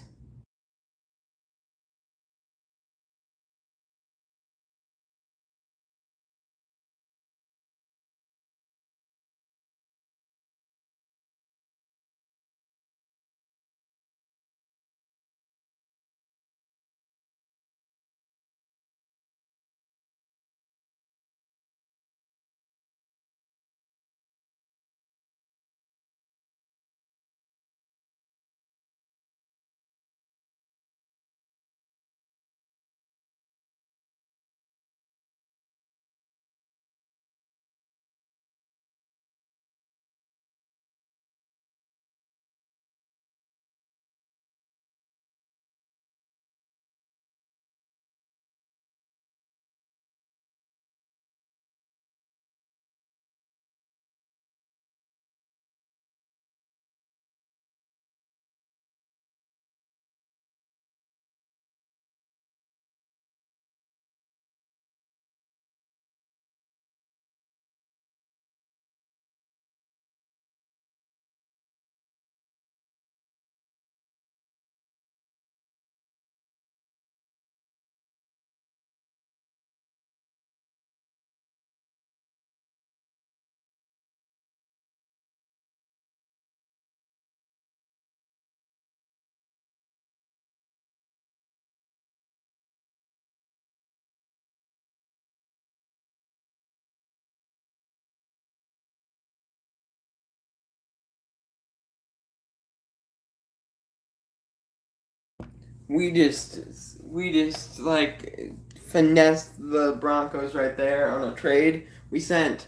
We just like finessed the Broncos right there on a trade. We sent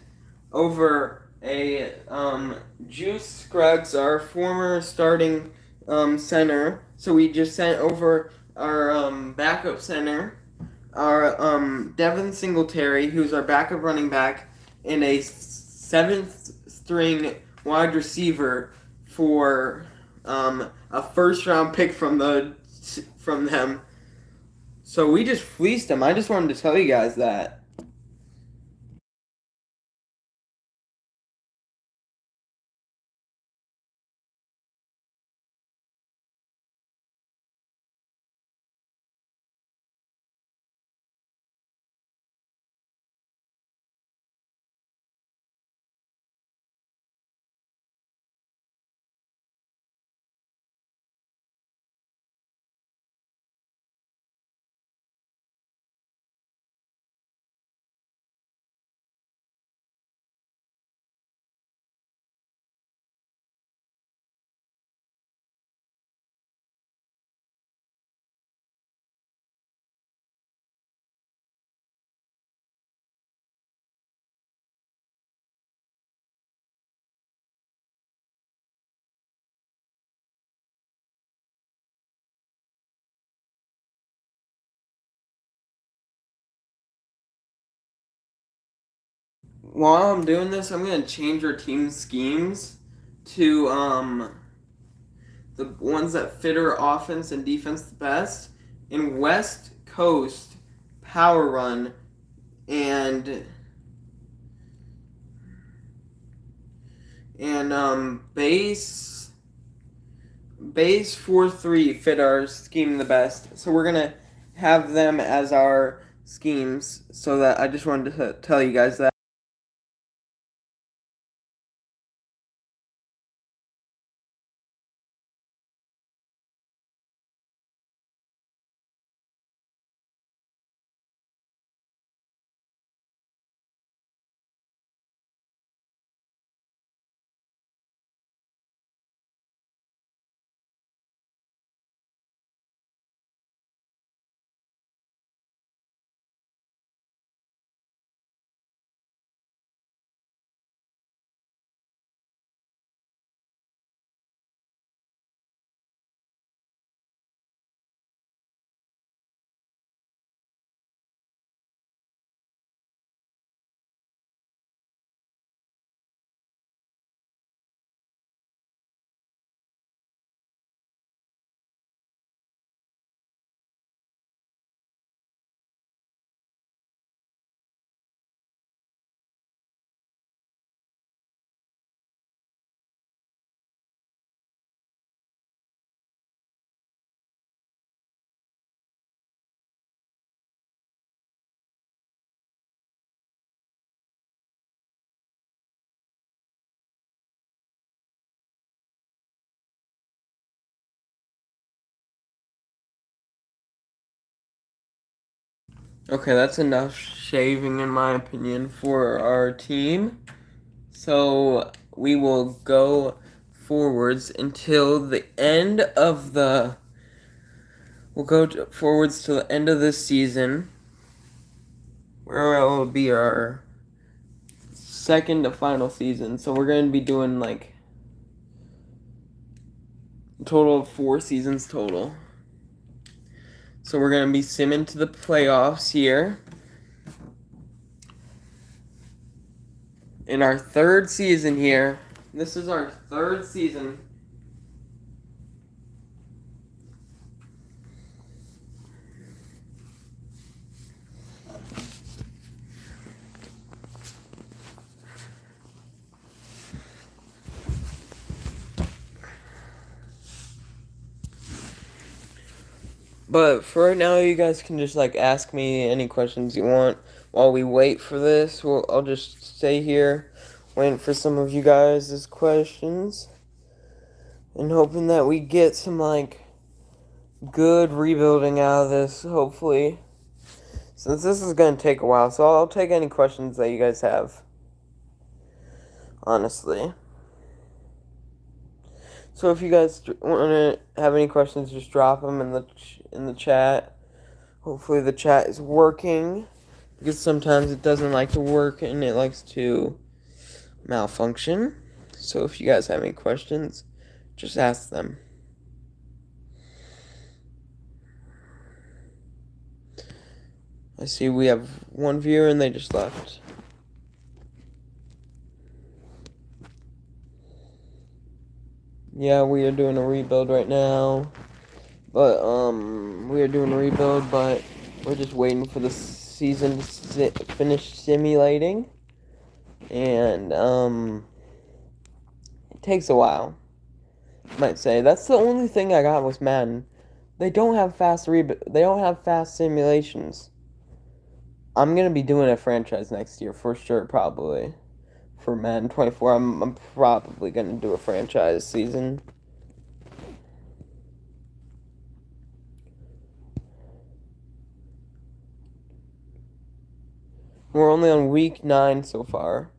over a Juice Scruggs, our former starting center. So we just sent over our backup center, our Devin Singletary, who's our backup running back, and a seventh string wide receiver for a first round pick from them. So we just fleeced them. I just wanted to tell you guys that. While I'm doing this, I'm gonna change our team schemes to the ones that fit our offense and defense the best. In West Coast, power run, and base 4-3 fit our scheme the best. So we're gonna have them as our schemes. So that I just wanted to tell you guys that. Okay, that's enough shaving in my opinion for our team. So we will go forwards until the end of the. We'll go forwards to the end of this season, where it will be our second to final season. So we're going to be doing like a total of 4 seasons total. So we're going to be simming to the playoffs here. In our third season here. This is our third season. But for right now, you guys can just like ask me any questions you want while we wait for this. I'll just stay here, waiting for some of you guys' questions, and hoping that we get some like good rebuilding out of this. Hopefully, since this is gonna take a while, so I'll take any questions that you guys have. Honestly. So if you guys want to have any questions, just drop them in the chat. Hopefully the chat is working, because sometimes it doesn't like to work and it likes to malfunction. So if you guys have any questions, just ask them. I see we have one viewer and they just left. Yeah, we are doing a rebuild right now. But we are doing a rebuild, but we're just waiting for the season to finish simulating. And it takes a while. I might say that's the only thing I got with Madden. They don't have they don't have fast simulations. I'm gonna be doing a franchise next year for sure, probably. For Madden 24, I'm probably gonna do a franchise season. We're only on week 9 so far,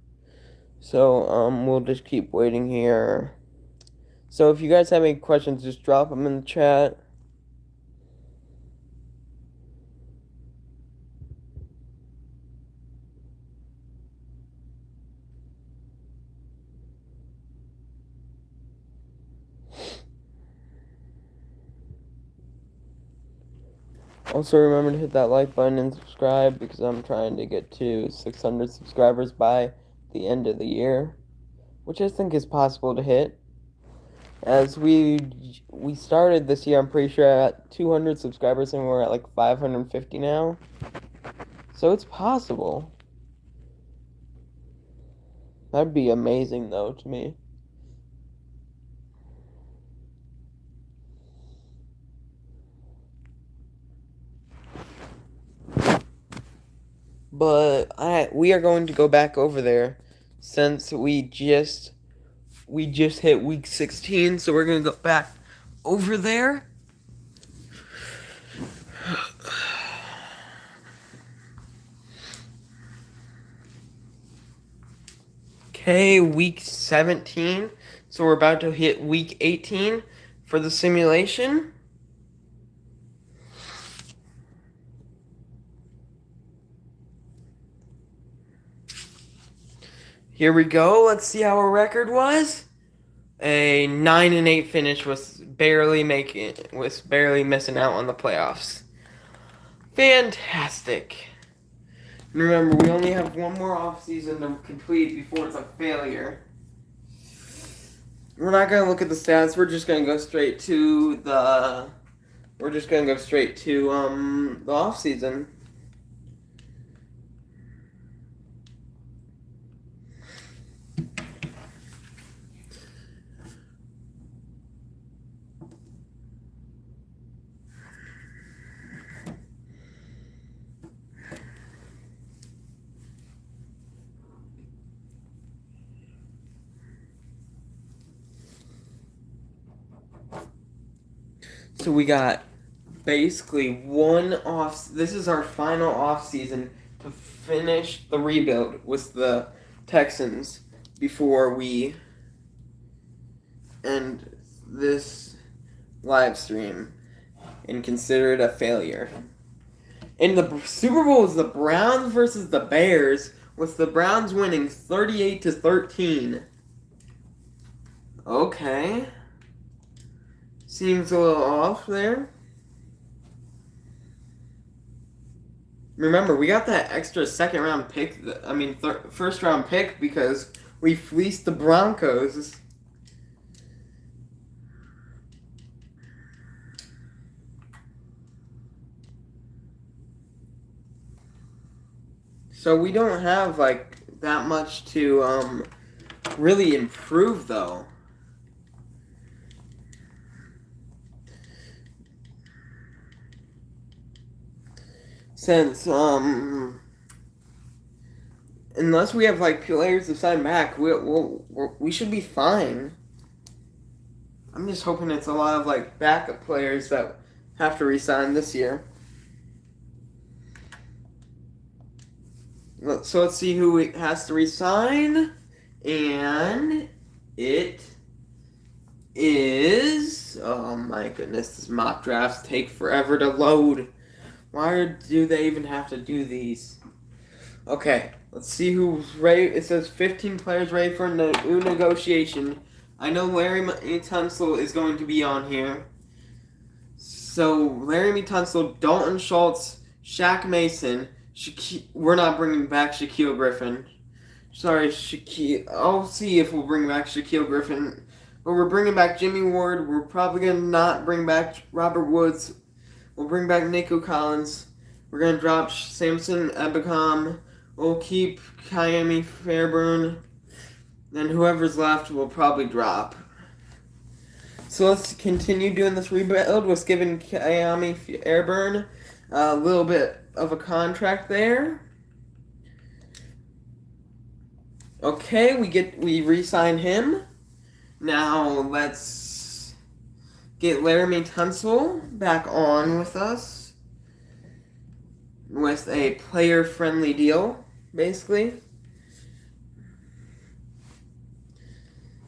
so we'll just keep waiting here. So if you guys have any questions, just drop them in the chat. Also, remember to hit that like button and subscribe, because I'm trying to get to 600 subscribers by the end of the year, which I think is possible to hit. As we started this year, I'm pretty sure at 200 subscribers, and we're at like 550 now. So it's possible. That'd be amazing, though, to me. But we are going to go back over there, since we just hit week 16, so we're going to go back over there. Okay, week 17. So we're about to hit week 18 for the simulation. Here we go. Let's see how our record was. A 9-8 finish, was barely missing out on the playoffs. Fantastic. And remember, we only have one more offseason to complete before it's a failure. We're not gonna look at the stats. We're just gonna go straight to the. We're just gonna go straight to the offseason. So we got basically one off. This is our final off season to finish the rebuild with the Texans before we end this live stream and consider it a failure. And the Super Bowl is the Browns versus the Bears, with the Browns winning 38-13. Okay. Seems a little off there. Remember, we got that extra second round pick, first round pick, because we fleeced the Broncos. So we don't have like that much to really improve though. Since unless we have like players to sign back, we should be fine. I'm just hoping it's a lot of like backup players that have to resign this year. So let's see who has to resign, and it is. Oh my goodness, these mock drafts take forever to load. Why do they even have to do these? Okay, let's see who's ready. It says 15 players ready for new negotiation. I know Larry Tunsil is going to be on here. So, Larry Tunsil, Dalton Schultz, Shaq Mason. We're not bringing back Shaquille Griffin. Sorry, Shaquille. I'll see if we'll bring back Shaquille Griffin. But we're bringing back Jimmy Ward. We're probably going to not bring back Robert Woods. We'll bring back Nico Collins. We're going to drop Samson Ebicom. We'll keep Kyami Fairburn. Then whoever's left we'll probably drop. So let's continue doing this rebuild with giving Kyami Fairburn a little bit of a contract there. Okay, we re-sign him. Now let's get Laramie Tunsil back on with us with a player-friendly deal, basically.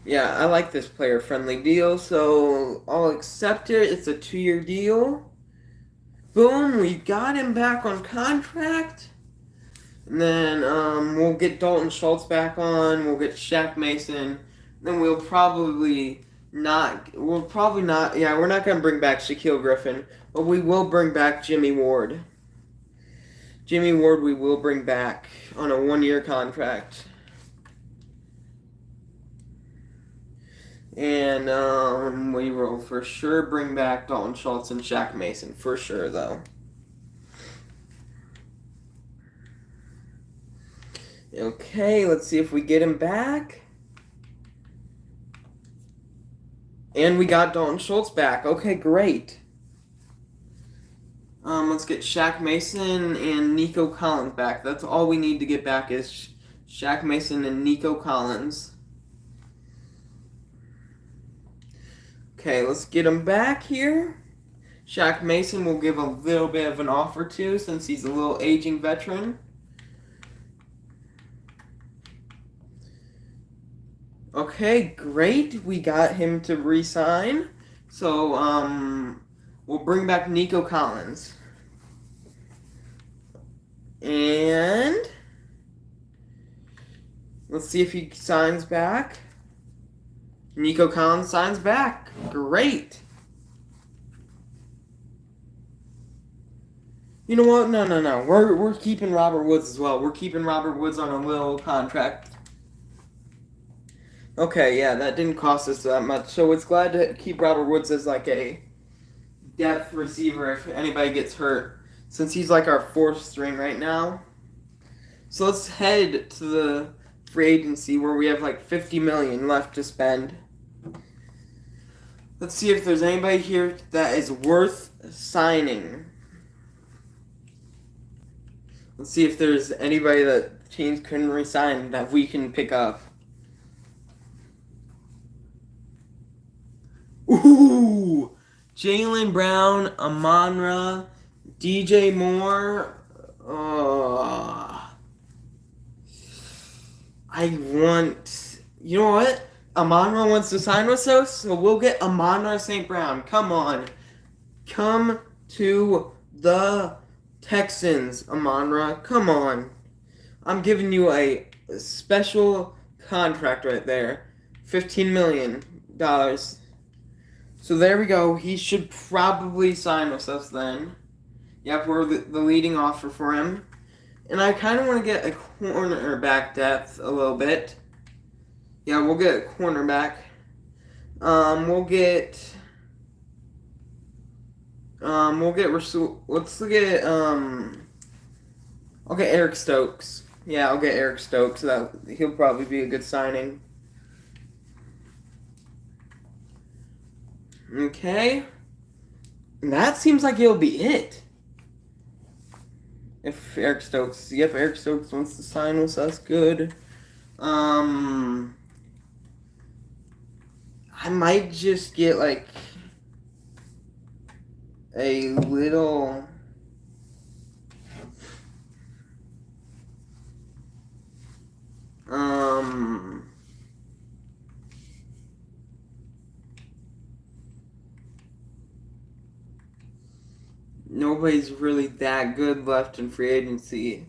Yeah, I like this player-friendly deal, so I'll accept it. It's a 2-year deal. Boom, we got him back on contract. And then we'll get Dalton Schultz back on. We'll get Shaq Mason. Then we're not, we're not going to bring back Shaquille Griffin, but we will bring back Jimmy Ward. Jimmy Ward we will bring back on a 1-year contract. And we will for sure bring back Dalton Schultz and Shaq Mason. For sure, though. Okay, let's see if we get him back. And we got Dalton Schultz back. Okay, great. Let's get Shaq Mason and Nico Collins back. That's all we need to get back is Shaq Mason and Nico Collins. Okay, let's get him back here. Shaq Mason will give a little bit of an offer to since he's a little aging veteran. Okay, great. We got him to re-sign. So, we'll bring back Nico Collins. And let's see if he signs back. Nico Collins signs back. Great. You know what? No. We're keeping Robert Woods as well. We're keeping Robert Woods on a little contract. Okay, yeah, that didn't cost us that much. So it's glad to keep Robert Woods as like a depth receiver if anybody gets hurt, since he's like our 4th string right now. So let's head to the free agency where we have like $50 million left to spend. Let's see if there's anybody here that is worth signing. Let's see if there's anybody that teams couldn't re-sign that we can pick up. Ooh! Jaylen Brown, Amon-Ra, DJ Moore. I want. You know what? Amon-Ra wants to sign with us, so we'll get Amon-Ra St. Brown. Come on. Come to the Texans, Amon-Ra. Come on. I'm giving you a special contract right there. $15 million. So there we go. He should probably sign with us then. Yep, we're the leading offer for him. And I kind of want to get a cornerback depth a little bit. Yeah, we'll get a cornerback. We'll get let's look at I'll get Eric Stokes. Yeah, I'll get Eric Stokes. He'll probably be a good signing. Okay. And that seems like it'll be it. If Eric Stokes wants to sign with us, good. I might just get like a little nobody's really that good left in free agency,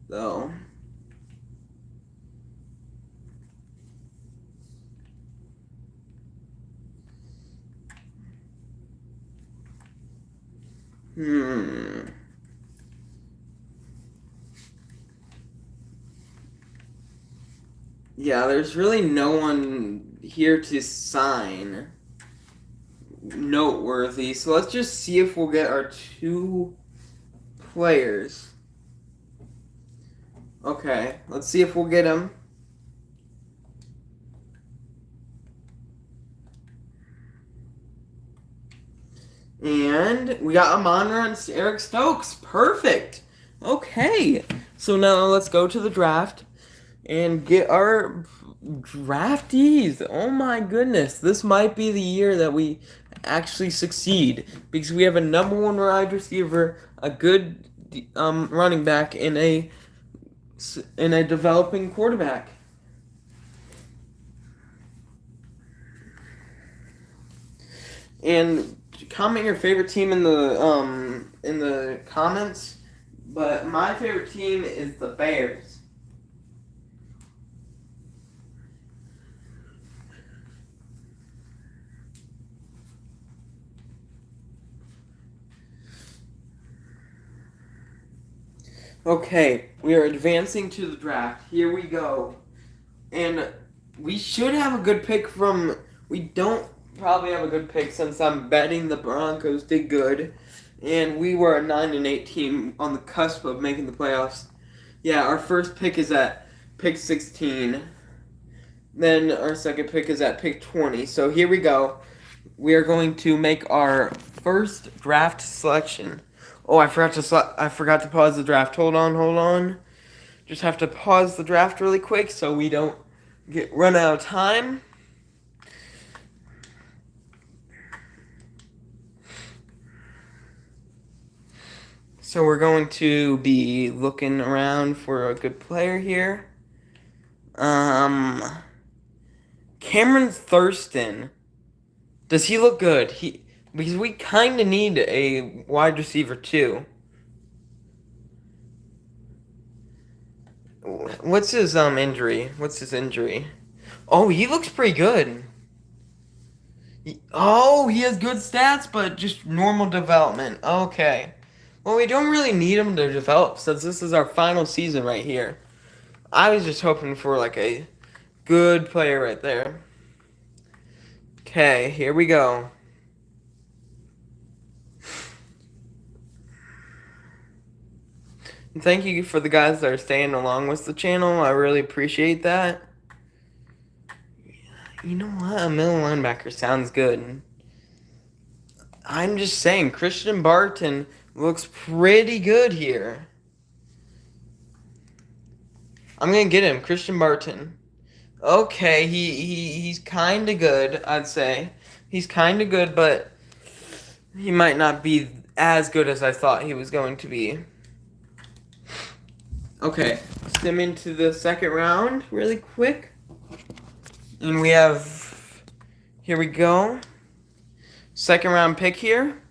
though. Yeah, there's really no one here to sign noteworthy. So let's just see if we'll get our 2 players. Okay, let's see if we'll get them. And we got Amon-Ra and Eric Stokes. Perfect. Okay, so now let's go to the draft and get our draftees. Oh my goodness, this might be the year that we actually succeed because we have a number 1 wide receiver, a good running back, and a developing quarterback. And comment your favorite team in the comments. But my favorite team is the Bears. Okay, we are advancing to the draft. Here we go. And we should have a good pick from... We don't probably have a good pick since I'm betting the Broncos did good. And we were a 9-8 team on the cusp of making the playoffs. Yeah, our first pick is at pick 16. Then our second pick is at pick 20. So here we go. We are going to make our first draft selection. Oh, I forgot to pause the draft. Hold on. Just have to pause the draft really quick so we don't run out of time. So we're going to be looking around for a good player here. Cameron Thurston. Does he look good? Because we kind of need a wide receiver too. What's his injury? Oh, he looks pretty good. He has good stats, but just normal development. Okay. Well, we don't really need him to develop since this is our final season right here. I was just hoping for like a good player right there. Okay, here we go. And thank you for the guys that are staying along with the channel. I really appreciate that. You know what? A middle linebacker sounds good. I'm just saying, Christian Barton looks pretty good here. I'm gonna get him, Christian Barton. Okay, he's kind of good, I'd say. He's kind of good, but he might not be as good as I thought he was going to be. Okay, stim into the second round really quick. And we have, here we go. Second round pick here.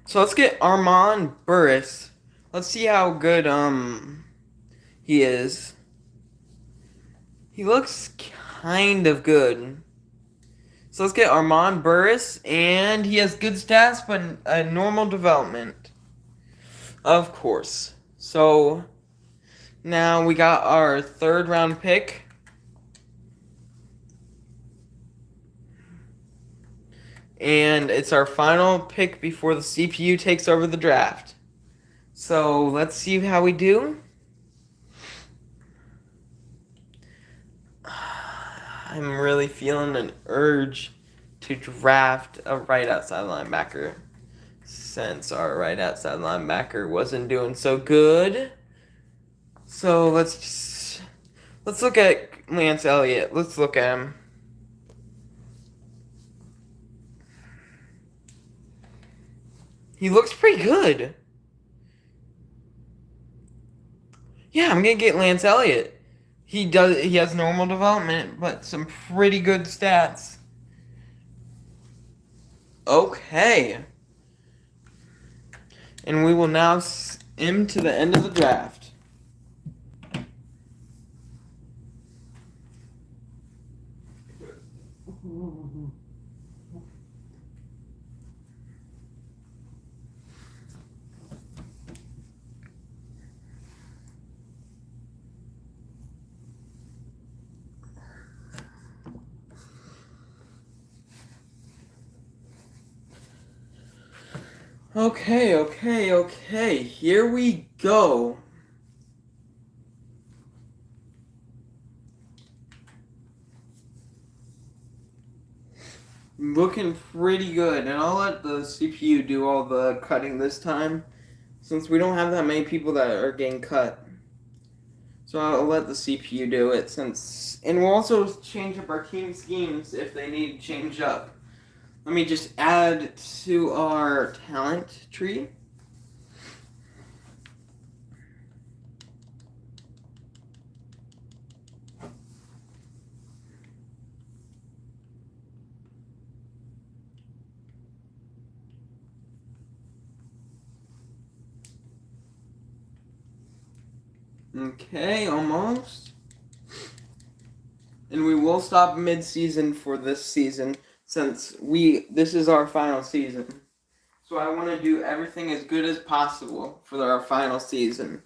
So let's get Armand Burris. Let's see how good he is. He looks kind of good. So let's get Armand Burris, and he has good stats, but a normal development. Of course. So now we got our third round pick. And it's our final pick before the CPU takes over the draft. So let's see how we do. I'm really feeling an urge to draft a right outside linebacker, since our right outside linebacker wasn't doing so good. So let's look at Lance Elliott. Let's look at him. He looks pretty good. Yeah, I'm gonna get Lance Elliott. He has normal development, but some pretty good stats. Okay. And we will now skim to the end of the draft. Okay. Here we go. Looking pretty good, and I'll let the CPU do all the cutting this time, since we don't have that many people that are getting cut. So I'll let the CPU do it, and we'll also change up our team schemes if they need to change up. Let me just add to our talent tree. Okay, almost. And we will stop mid-season for this season, since this is our final season. So I want to do everything as good as possible for our final season.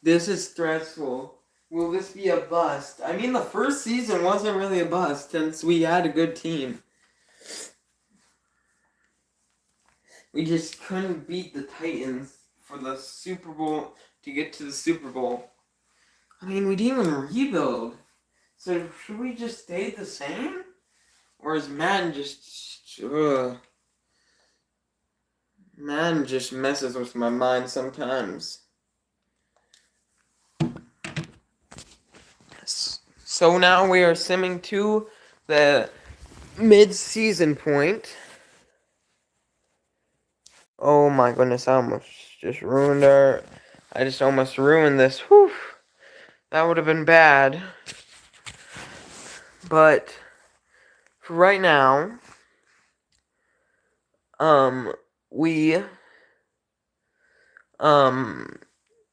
This is stressful. Will this be a bust? I mean, the first season wasn't really a bust, since we had a good team. We just couldn't beat the Titans for the Super Bowl to get to the Super Bowl. I mean, we didn't even rebuild. So should we just stay the same? Or is Madden just... Madden just messes with my mind sometimes. So now we are simming to the mid-season point. Oh my goodness, I almost just ruined I just almost ruined this. Whew. That would have been bad. But for right now,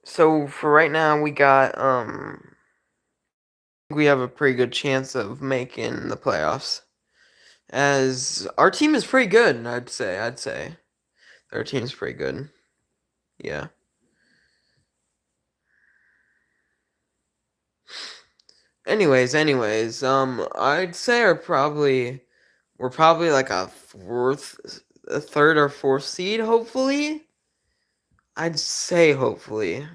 so for right now we got, we have a pretty good chance of making the playoffs. As our team is pretty good, I'd say. Our team's pretty good. Yeah. Anyways, I'd say we're probably like a third or fourth seed, hopefully. I'd say hopefully.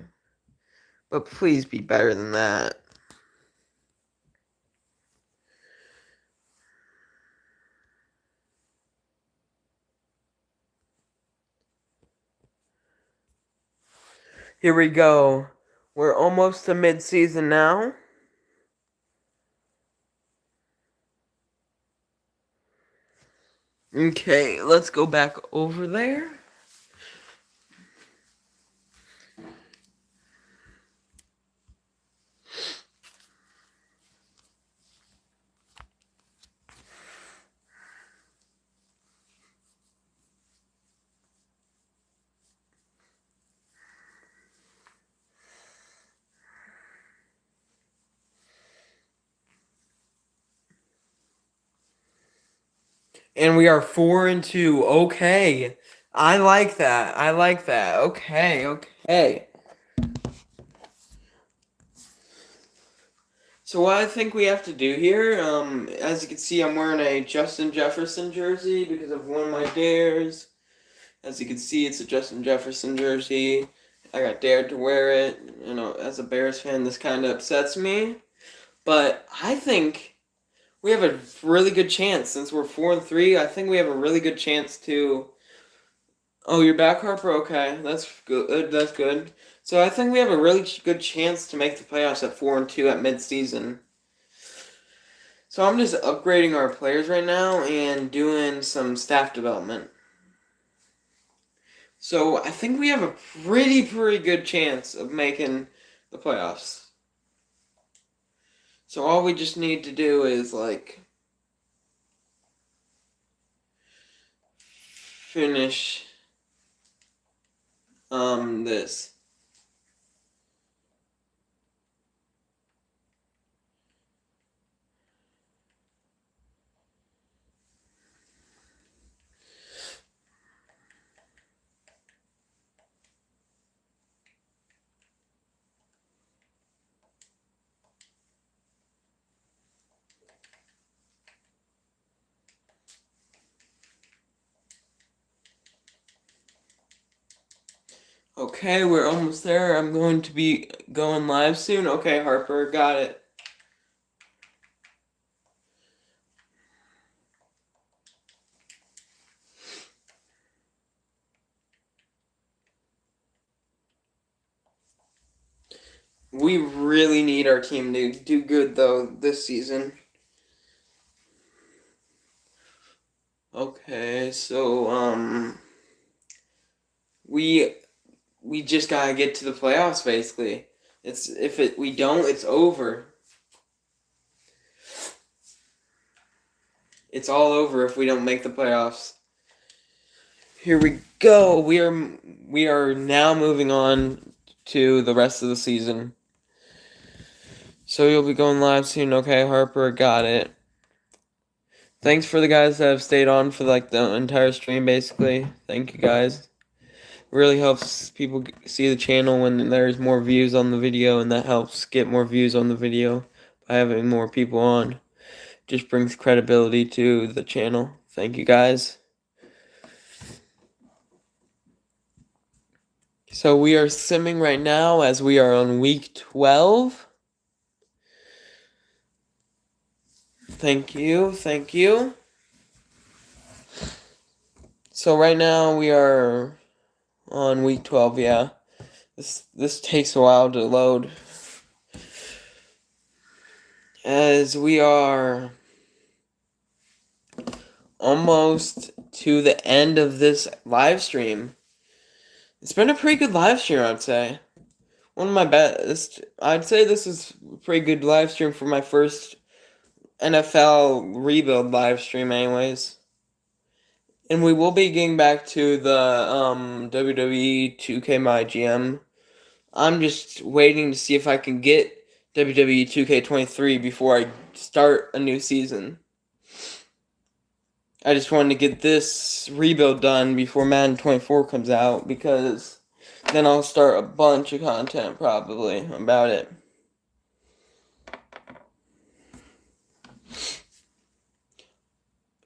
But please be better than that. Here we go. We're almost to mid-season now. Okay, let's go back over there. And we are 4-2. Okay. I like that. I like that. Okay, okay. So what I think we have to do here, as you can see, I'm wearing a Justin Jefferson jersey because of one of my dares. As you can see, it's a Justin Jefferson jersey. I got dared to wear it. You know, as a Bears fan, this kind of upsets me. But I think we have a really good chance since we're 4-3. I think we have a really good chance to. Oh, you're back, Harper. Okay, that's good. That's good. So I think we have a really good chance to make the playoffs at 4-2 at midseason. So I'm just upgrading our players right now and doing some staff development. So I think we have a pretty good chance of making the playoffs. So all we just need to do is finish this. Okay, we're almost there. I'm going to be going live soon. Okay, Harper, got it. We really need our team to do good though this season. Okay, so we just gotta get to the playoffs basically. We don't, it's over. It's all over if we don't make the playoffs. Here we go. We are now moving on to the rest of the season. So you'll be going live soon. Okay, Harper, got it. Thanks for the guys that have stayed on for the entire stream basically. Thank you guys. Really helps people see the channel when there's more views on the video, and that helps get more views on the video by having more people on. Just brings credibility to the channel. Thank you guys. So we are simming right now as we are on week 12. Thank you, thank you. So right now we are on week 12, yeah. This takes a while to load. As we are almost to the end of this live stream. It's been a pretty good live stream, I'd say. One of my best. I'd say this is a pretty good live stream for my first NFL rebuild live stream anyways. And we will be getting back to the WWE 2K My GM. I'm just waiting to see if I can get WWE 2K23 before I start a new season. I just wanted to get this rebuild done before Madden 24 comes out, because then I'll start a bunch of content probably about it.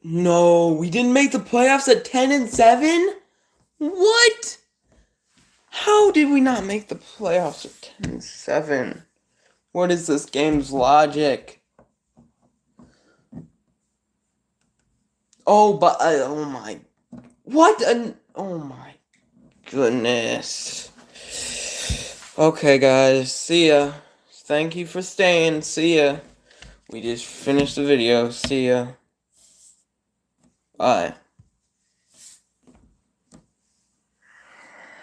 No, we didn't make the playoffs at 10-7? What? How did we not make the playoffs at 10-7? What is this game's logic? Oh, but oh my, what? Oh my goodness. Okay, guys. See ya. Thank you for staying. See ya. We just finished the video. See ya. Bye.